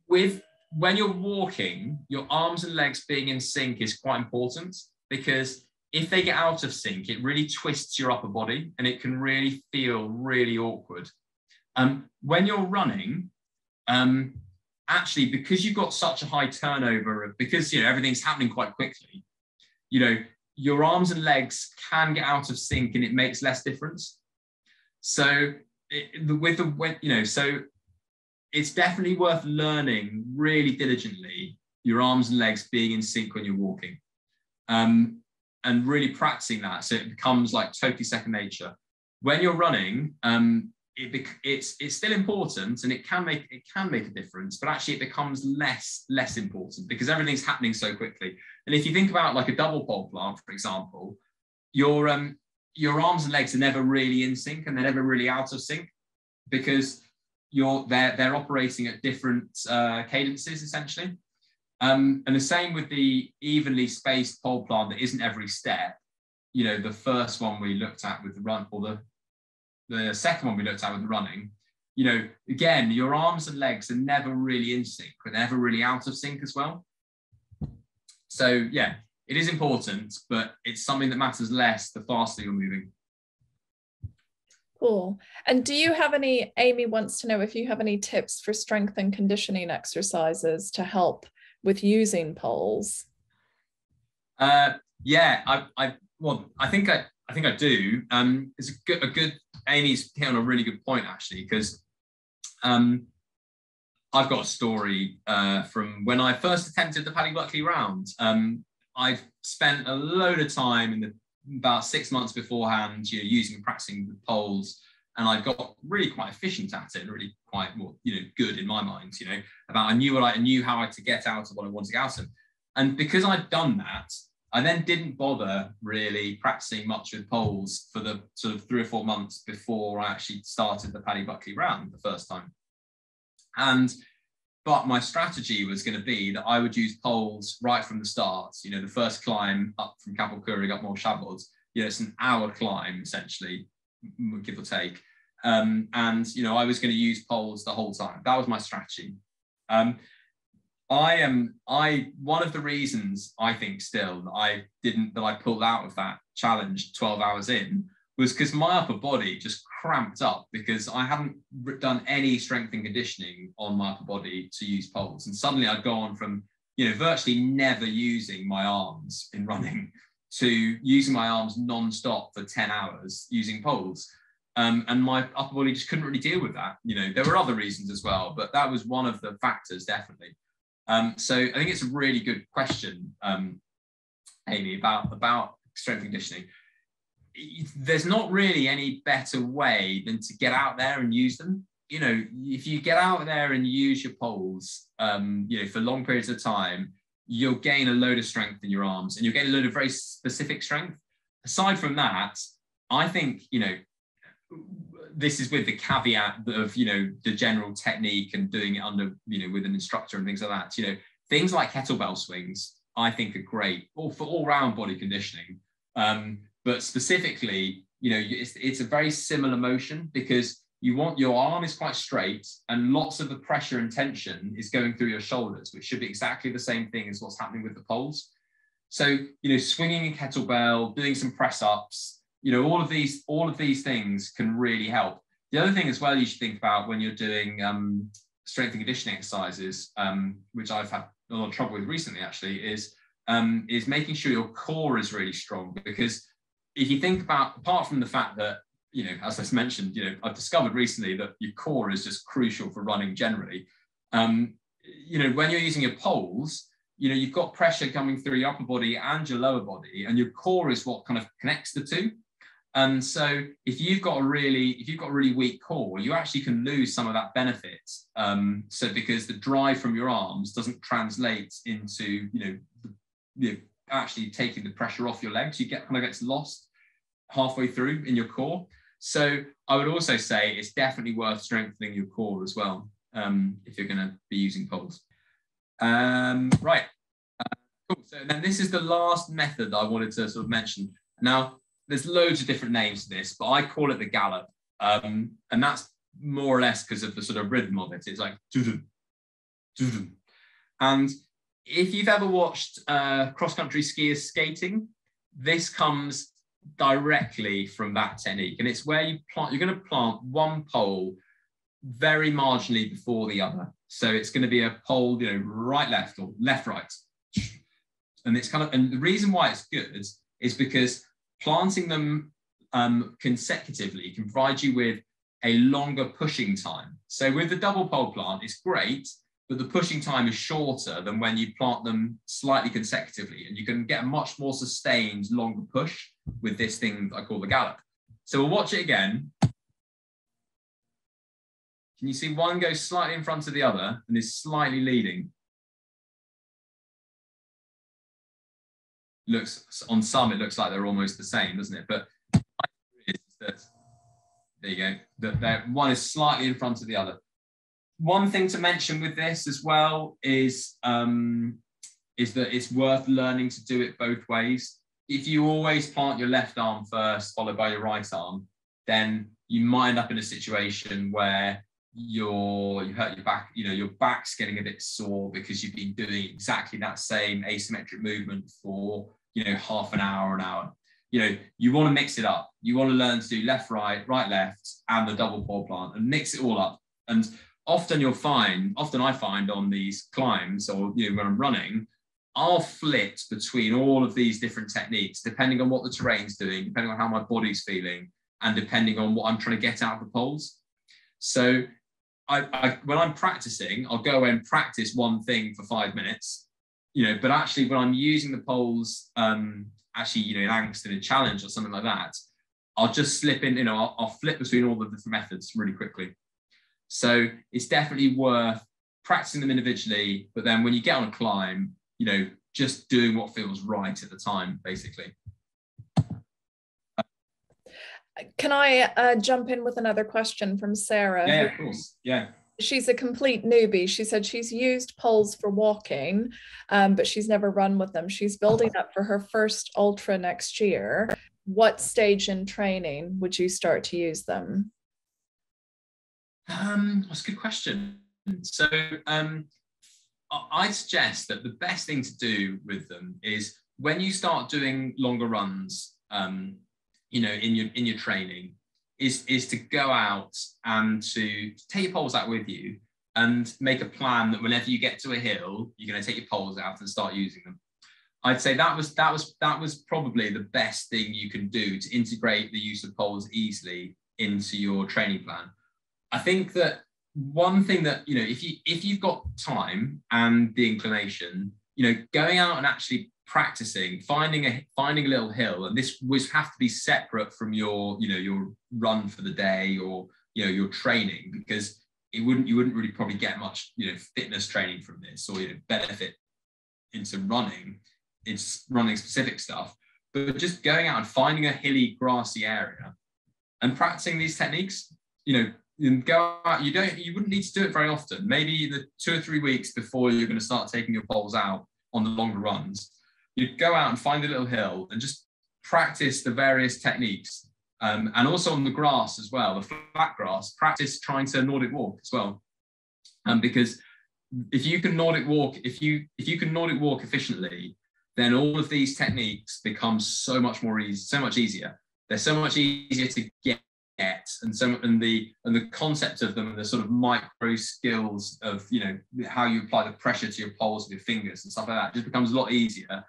When you're walking, your arms and legs being in sync is quite important, because if they get out of sync, it really twists your upper body and it can really feel really awkward. When you're running, actually, because you've got such a high turnover, because everything's happening quite quickly, your arms and legs can get out of sync and it makes less difference. So so it's definitely worth learning really diligently your arms and legs being in sync when you're walking. And really practicing that so it becomes like totally second nature. When you're running, it's still important, and it can make a difference, but actually it becomes less important because everything's happening so quickly. And if you think about like a double pole plant, for example, your arms and legs are never really in sync, and they're never really out of sync because they're operating at different cadences essentially. And the same with the evenly spaced pole plant that isn't every step. You know, the first one we looked at with the run, or the second one we looked at with the running, you know, again, your arms and legs are never really in sync, but never really out of sync as well. So yeah, it is important, but it's something that matters less the faster you're moving. Cool. And do you have any, Amy wants to know if you have any tips for strength and conditioning exercises to help with using poles? Yeah, I think I do. It's a good Amy's hit on a really good point actually, because I've got a story from when I first attempted the Paddy Buckley round. I've spent a load of time about 6 months beforehand, you know, using and practicing the poles, and I got really quite efficient at it, and really quite, well, you know, good in my mind. You know, I knew how to get out of what I wanted to get out of, and because I'd done that, I then didn't bother really practicing much with poles for the sort of 3 or 4 months before I actually started the Paddy Buckley round the first time. But my strategy was going to be that I would use poles right from the start. You know, the first climb up from Capel Curig up More Shabod, you know, it's an hour climb essentially, give or take. And, you know, I was going to use poles the whole time. That was my strategy. One of the reasons I think still that I pulled out of that challenge 12 hours in was because my upper body just cramped up because I hadn't done any strength and conditioning on my upper body to use poles. And suddenly I'd gone from, you know, virtually never using my arms in running to using my arms non-stop for 10 hours using poles. And my upper body just couldn't really deal with that. You know, there were other reasons as well, but that was one of the factors, definitely. So I think it's a really good question, Amy, about strength and conditioning. There's not really any better way than to get out there and use them. You know, if you get out there and use your poles, you know, for long periods of time, you'll gain a load of strength in your arms, and you'll gain a load of very specific strength. Aside from that, I think, you know, this is with the caveat of, you know, the general technique and doing it under, you know, with an instructor and things like that. You know, things like kettlebell swings, I think, are great, or for all-round body conditioning. But specifically, you know, it's a very similar motion because your arm is quite straight and lots of the pressure and tension is going through your shoulders, which should be exactly the same thing as what's happening with the poles. So, you know, swinging a kettlebell, doing some press ups, you know, all of these things can really help. The other thing as well you should think about when you're doing strength and conditioning exercises, which I've had a lot of trouble with recently actually, is making sure your core is really strong. Because if you think about, apart from the fact that, you know, as I mentioned, you know, I've discovered recently that your core is just crucial for running generally. You know, when you're using your poles, you know, you've got pressure coming through your upper body and your lower body, and your core is what kind of connects the two. And so if you've got a really weak core, you actually can lose some of that benefit. So because the drive from your arms doesn't translate into, you know, actually taking the pressure off your legs, you kind of gets lost halfway through in your core. So I would also say it's definitely worth strengthening your core as well, if you're going to be using poles. Right. Cool. So then this is the last method that I wanted to sort of mention. Now, there's loads of different names to this, but I call it the gallop. And that's more or less because of the sort of rhythm of it. It's like, doo-doo, doo-doo. And if you've ever watched cross-country skiers skating, this comes directly from that technique. And it's where you're going to plant one pole very marginally before the other. So it's going to be a pole, you know, right, left, or left, right. And it's and the reason why it's good is because planting them consecutively can provide you with a longer pushing time. So with the double pole plant, it's great but the pushing time is shorter than when you plant them slightly consecutively, and you can get a much more sustained, longer push with this thing I call the gallop. So we'll watch it again. Can you see one goes slightly in front of the other and is slightly leading? Looks, on some, it looks like they're almost the same, doesn't it? But there you go. That one is slightly in front of the other. One thing to mention with this as well is that it's worth learning to do it both ways. If you always plant your left arm first, followed by your right arm, then you might end up in a situation where you hurt your back, your back's getting a bit sore because you've been doing exactly that same asymmetric movement for, half an hour. You want to mix it up. You want to learn to do left, right, right, left, and the double pole plant, and mix it all up. And often I find on these climbs, or when I'm running, I'll flit between all of these different techniques, depending on what the terrain's doing, depending on how my body's feeling, and depending on what I'm trying to get out of the poles. So when I'm practicing, I'll go and practice one thing for 5 minutes, but actually when I'm using the poles, in angst, in a challenge or something like that, I'll just slip in, I'll flip between all the different methods really quickly. So it's definitely worth practicing them individually, but then when you get on a climb, just doing what feels right at the time, basically. Can I jump in with another question from Sarah? Yeah, of course. Yeah. She's a complete newbie. She said she's used poles for walking, but she's never run with them. She's building up for her first ultra next year. What stage in training would you start to use them? That's a good question. So I'd suggest that the best thing to do with them is when you start doing longer runs, in your training, is to go out and to take your poles out with you and make a plan that whenever you get to a hill, you're going to take your poles out and start using them. I'd say that was probably the best thing you can do to integrate the use of poles easily into your training plan. I think that one thing that, if you've got time and the inclination, going out and actually practicing, finding a little hill, and this would have to be separate from your run for the day or your training, because you wouldn't really probably get much fitness training from this, or benefit into running. It's running specific stuff, but just going out and finding a hilly, grassy area and practicing these techniques. You go out. You wouldn't need to do it very often. Maybe the 2 or 3 weeks before you're going to start taking your poles out on the longer runs, you'd go out and find a little hill and just practice the various techniques. And also on the grass as well, the flat grass, practice trying to Nordic walk as well. Because if you can Nordic walk, if you can Nordic walk efficiently, then all of these techniques become so much easier. They're so much easier to get, and the concept of them, and the sort of micro skills of how you apply the pressure to your poles with your fingers and stuff like that just becomes a lot easier.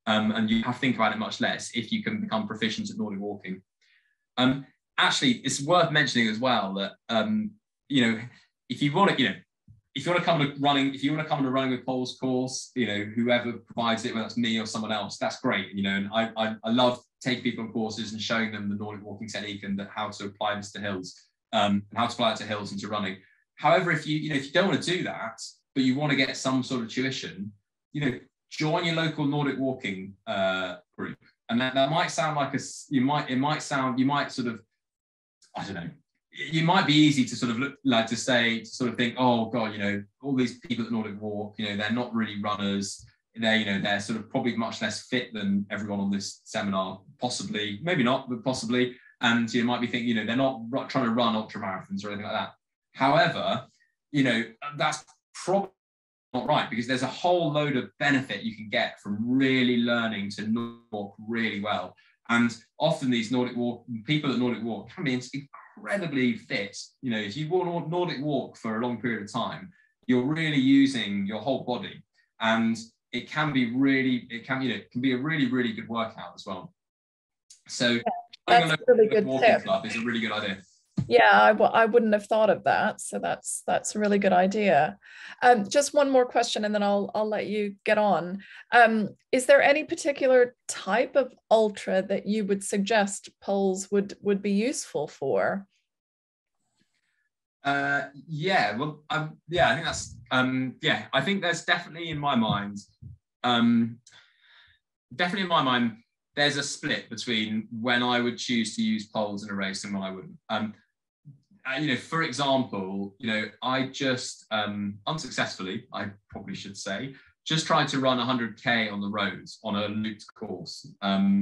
And you have to think about it much less if you can become proficient at Nordic walking. Actually, it's worth mentioning as well that if you want to come to a running with poles course, whoever provides it, whether that's me or someone else, that's great. And I love taking people on courses and showing them the Nordic walking technique and how to apply this to hills, and how to apply it to hills and to running. However, if you don't want to do that, but you want to get some sort of tuition, join your local Nordic walking group. And that might sound like you might sort of, I don't know, you might be easy to sort of think, oh God, all these people that Nordic walk, they're not really runners. They're sort of probably much less fit than everyone on this seminar, possibly, maybe not, but possibly. And you might be thinking, they're not trying to run ultra marathons or anything like that. However, that's probably not right, because there's a whole load of benefit you can get from really learning to walk really well. And often these people that Nordic walk can be incredibly fit. If you want to Nordic walk for a long period of time, you're really using your whole body, and it can be a really, really good workout as well. So that's a really good walking tip. club is a really good idea. Yeah, I wouldn't have thought of that. So that's a really good idea. Just one more question, and then I'll let you get on. Is there any particular type of ultra that you would suggest poles would be useful for? Yeah, well, yeah, I think that's yeah, I think there's definitely in my mind, there's a split between when I would choose to use poles in a race and when I wouldn't. You know, for example, you know, I just unsuccessfully, I probably should say, just tried to run 100k on the roads on a looped course. I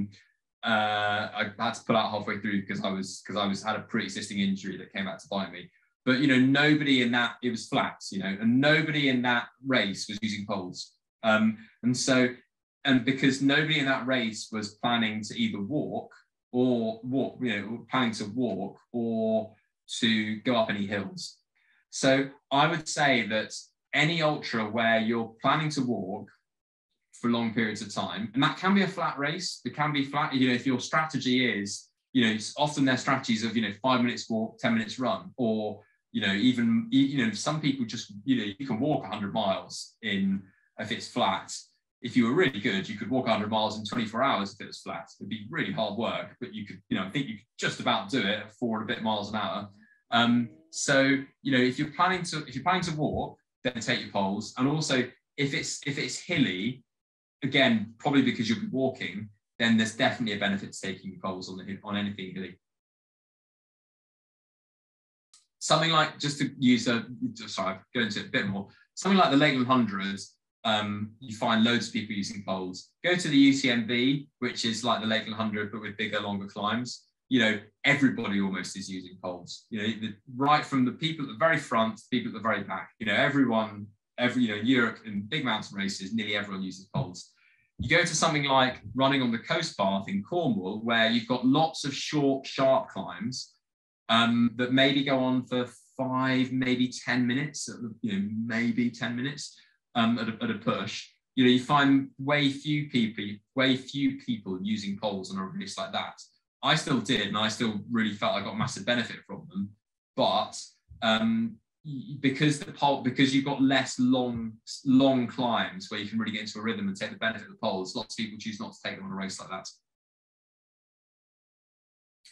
had to pull out halfway through because I had a pre-existing injury that came out to bite me. But you know, nobody in that, it was flats, you know, and nobody in that race was using poles. And because nobody in that race was planning to either walk, you know, planning to walk or to go up any hills. So I would say that any ultra where you're planning to walk for long periods of time, and that can be a flat race, it can be flat, you know, if your strategy is, you know, it's often their strategies of, you know, 5 minutes walk, 10 minutes run, or, you know, even, you know, some people just, you know, you can walk 100 miles in, if it's flat. If you were really good, you could walk 100 miles in 24 hours if it was flat. It'd be really hard work, but you could, you know, I think you could just about do it at 4 and a bit miles an hour. So, you know, if you're planning to walk, then take your poles. And also, if it's hilly, again, probably because you'll be walking, then there's definitely a benefit to taking your poles on anything hilly. Something like, just to use go into it a bit more, something like the Lakeland 100, you find loads of people using poles. Go to the UTMB, which is like the Lakeland 100, but with bigger, longer climbs. You know, everybody almost is using poles. You know, right from the people at the very front to people at the very back. You know, you know, Europe in big mountain races, nearly everyone uses poles. You go to something like running on the coast path in Cornwall, where you've got lots of short, sharp climbs that maybe go on for 5, maybe 10 minutes, you know, maybe 10 minutes at a push. You know, you find way few people using poles on a race like that. I still did, and I still really felt I got massive benefit from them. But because you've got less long climbs where you can really get into a rhythm and take the benefit of the poles, lots of people choose not to take them on a race like that.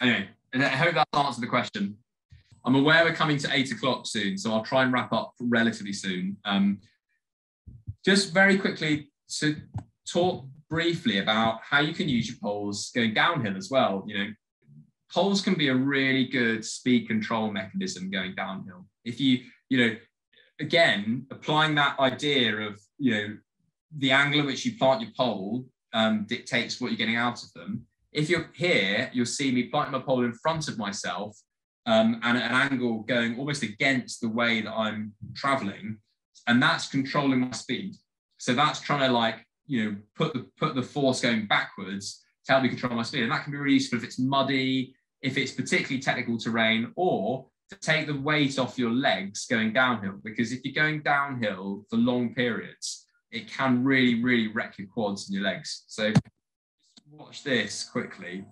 Anyway, and I hope that answered the question. I'm aware we're coming to 8 o'clock soon, so I'll try and wrap up relatively soon. Just very quickly to talk briefly about how you can use your poles going downhill as well. You know, poles can be a really good speed control mechanism going downhill. If you know, again, applying that idea of, you know, the angle at which you plant your pole dictates what you're getting out of them. If you're here, you'll see me planting my pole in front of myself and at an angle going almost against the way that I'm traveling, and that's controlling my speed. So that's trying to, like, you know, put the force going backwards to help me control my speed. And that can be really useful if it's muddy, if it's particularly technical terrain, or to take the weight off your legs going downhill. Because if you're going downhill for long periods, it can really, really wreck your quads and your legs. So watch this quickly.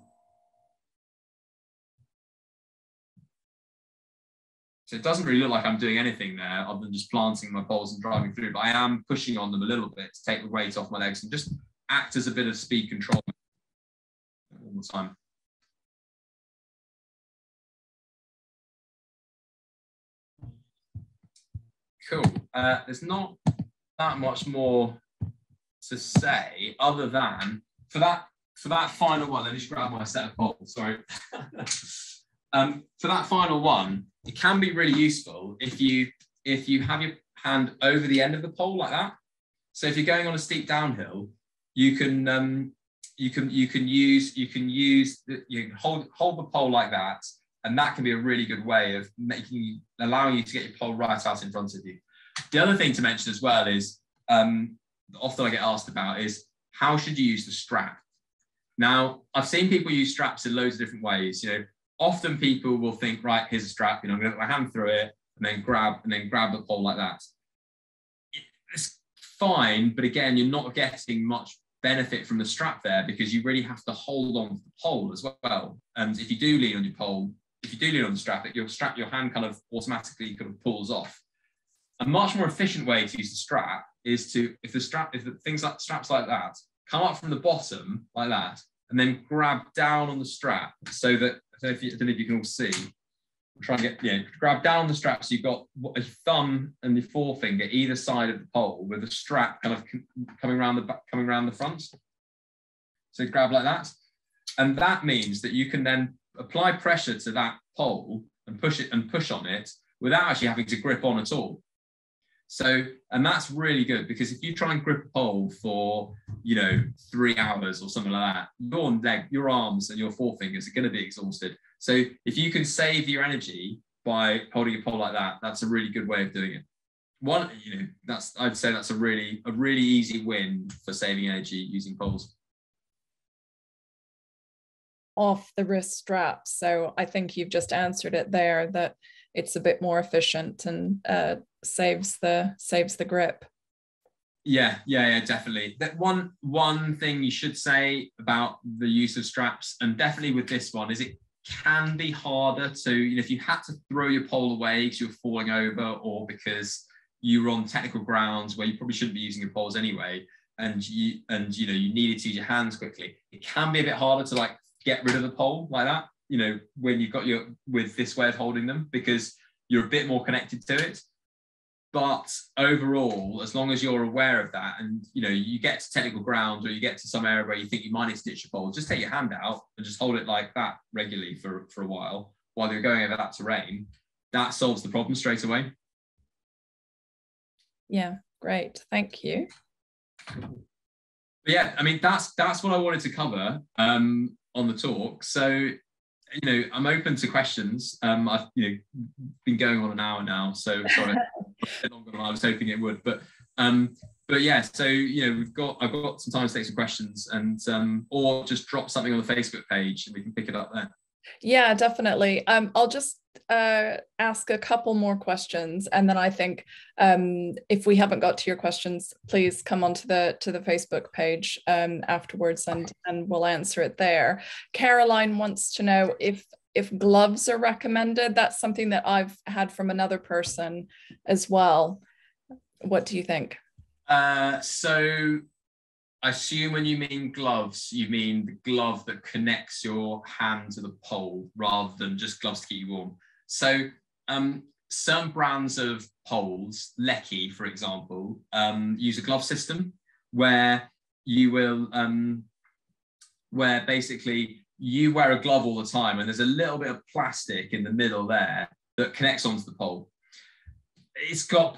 So it doesn't really look like I'm doing anything there other than just planting my poles and driving through, but I am pushing on them a little bit to take the weight off my legs and just act as a bit of speed control all the time. Cool. There's not that much more to say other than for that final one. Let me just grab my set of poles. Sorry. For that final one, it can be really useful if you have your hand over the end of the pole like that. So if you're going on a steep downhill, you can hold the pole like that, and that can be a really good way of allowing you to get your pole right out in front of you. The other thing to mention as well is often I get asked about is how should you use the strap? Now, I've seen people use straps in loads of different ways. You know, often people will think, right, here's a strap, you know, I'm going to put my hand through it and then grab the pole like that. It's fine, but again, you're not getting much benefit from the strap there because you really have to hold on to the pole as well. And if you do lean on your pole, if you do lean on the strap, your hand kind of automatically kind of pulls off. A much more efficient way to use the strap is to, if the things like straps like that come up from the bottom like that, and then grab down on the strap so that, I don't know if you can all see, try and get, grab down the strap so you've got a thumb and the forefinger either side of the pole with the strap kind of coming around the front. So grab like that. And that means that you can then apply pressure to that pole and push on it without actually having to grip on at all. So, and that's really good, because if you try and grip a pole for, 3 hours or something like that, your arms and your forefingers are going to be exhausted. So if you can save your energy by holding a pole like that, that's a really good way of doing it. I'd say that's a really easy win for saving energy using poles. Off the wrist straps. So I think you've just answered it there, that it's a bit more efficient and saves the grip. Yeah, definitely. That one thing you should say about the use of straps, and definitely with this one, is it can be harder to, if you had to throw your pole away because you're falling over, or because you were on technical grounds where you probably shouldn't be using your poles anyway, and you needed to use your hands quickly, it can be a bit harder to get rid of the pole like that, when you've got with this way of holding them, because you're a bit more connected to it. But overall, as long as you're aware of that, and you get to technical ground, or you get to some area where you think you might need to ditch your pole, just take your hand out and just hold it like that regularly for a while you're going over that terrain. That solves the problem straight away. Yeah, great, thank you. But yeah, I mean, that's what I wanted to cover on the talk. So I'm open to questions. I've been going on an hour now, so sorry, longer than I was hoping it would. But yeah, so I've got some time to take some questions, and or just drop something on the Facebook page and we can pick it up there. Yeah, definitely. I'll just ask a couple more questions, and then I think if we haven't got to your questions, please come onto the Facebook page afterwards, and we'll answer it there. Caroline wants to know if gloves are recommended. That's something that I've had from another person as well. What do you think? So I assume when you mean gloves, you mean the glove that connects your hand to the pole, rather than just gloves to keep you warm. So certain brands of poles, Lecky, for example, use a glove system where you will, where basically you wear a glove all the time, and there's a little bit of plastic in the middle there that connects onto the pole. It's got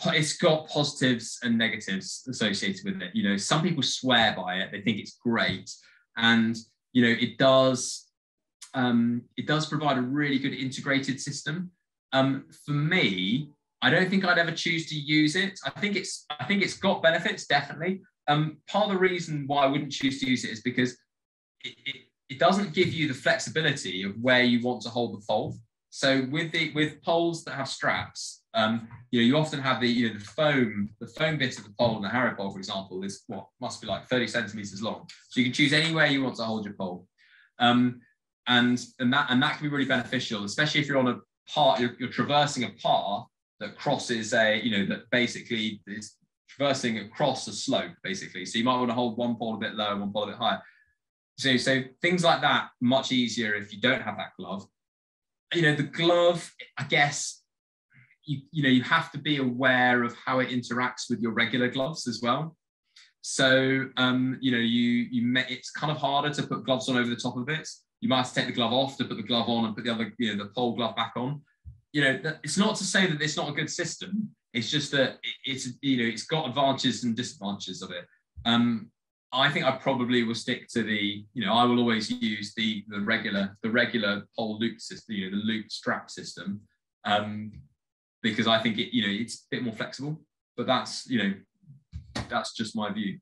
positives and negatives associated with it. Some people swear by it; they think it's great, and it does provide a really good integrated system. For me, I don't think I'd ever choose to use it. I think it's got benefits, definitely. Part of the reason why I wouldn't choose to use it is because it doesn't give you the flexibility of where you want to hold the pole. So with poles that have straps, you often have the foam bit of the pole, and the Harrier pole, for example, is must be like 30 centimeters long. So you can choose anywhere you want to hold your pole, and that can be really beneficial, especially if you're on a path, you're traversing a path that crosses that basically is traversing across a slope, basically. So you might want to hold one pole a bit lower, one pole a bit higher. So things like that, much easier if you don't have that glove. The glove, I guess, you have to be aware of how it interacts with your regular gloves as well. So it's kind of harder to put gloves on over the top of it. You might have to take the glove off to put the glove on and put the other, the pole glove back on. It's not to say that it's not a good system. It's just that it's got advantages and disadvantages of it. I think I probably will stick to I will always use the regular pole loop system, the loop strap system, because I think it's a bit more flexible. But that's just my view.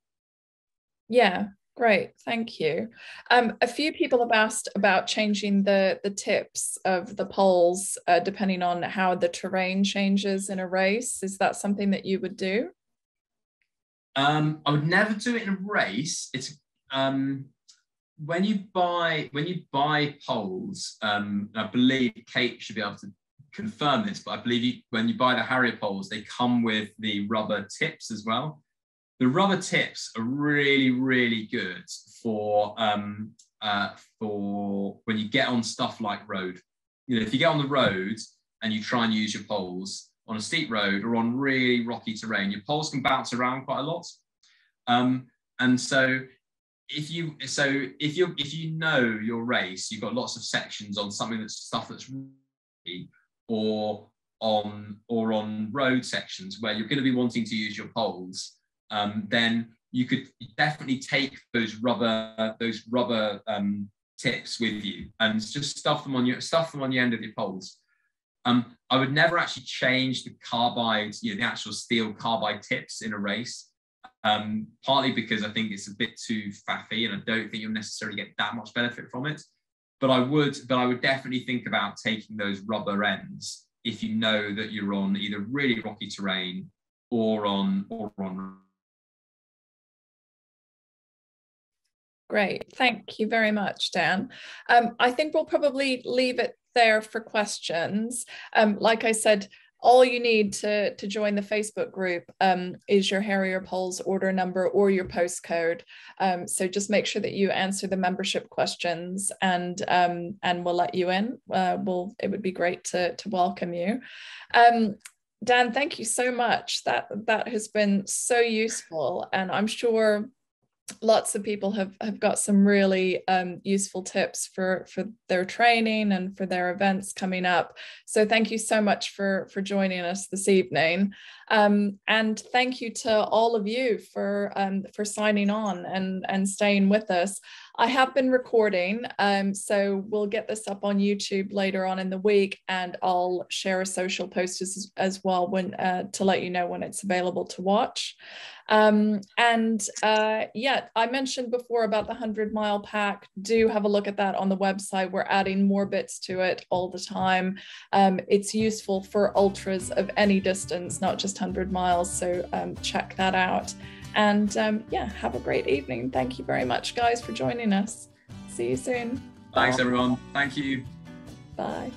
Yeah, great, thank you. A few people have asked about changing the tips of the poles depending on how the terrain changes in a race. Is that something that you would do? I would never do it in a race. It's when you buy poles, I believe Kate should be able to confirm this, but I believe when you buy the Harrier poles, they come with the rubber tips as well. The rubber tips are really, really good for when you get on stuff like road. You know, if you get on the road and you try and use your poles on a steep road or on really rocky terrain, your poles can bounce around quite a lot. And so if you know your race, you've got lots of sections on something that's really, or on road sections where you're going to be wanting to use your poles, then you could definitely take those rubber tips with you and just stuff them on the end of your poles. I would never actually change the carbide, the actual steel carbide tips in a race, partly because I think it's a bit too faffy and I don't think you'll necessarily get that much benefit from it. But I would definitely think about taking those rubber ends if you know that you're on either really rocky terrain or on. Great, thank you very much, Dan. I think we'll probably leave it there for questions. Like I said, all you need to join the Facebook group is your Harrier poles order number or your postcode. So just make sure that you answer the membership questions, and we'll let you in. It would be great to welcome you. Dan, thank you so much. That has been so useful, and I'm sure lots of people have got some really useful tips for their training and for their events coming up. So thank you so much for joining us this evening. And thank you to all of you for signing on and staying with us. I have been recording, so we'll get this up on YouTube later on in the week, and I'll share a social post as well to let you know when it's available to watch. Yeah, I mentioned before about the 100-mile pack. Do have a look at that on the website. We're adding more bits to it all the time. It's useful for ultras of any distance, not just 100 miles. So check that out. And yeah, have a great evening. Thank you very much, guys, for joining us. See you soon. Thanks, everyone. Thank you. Bye.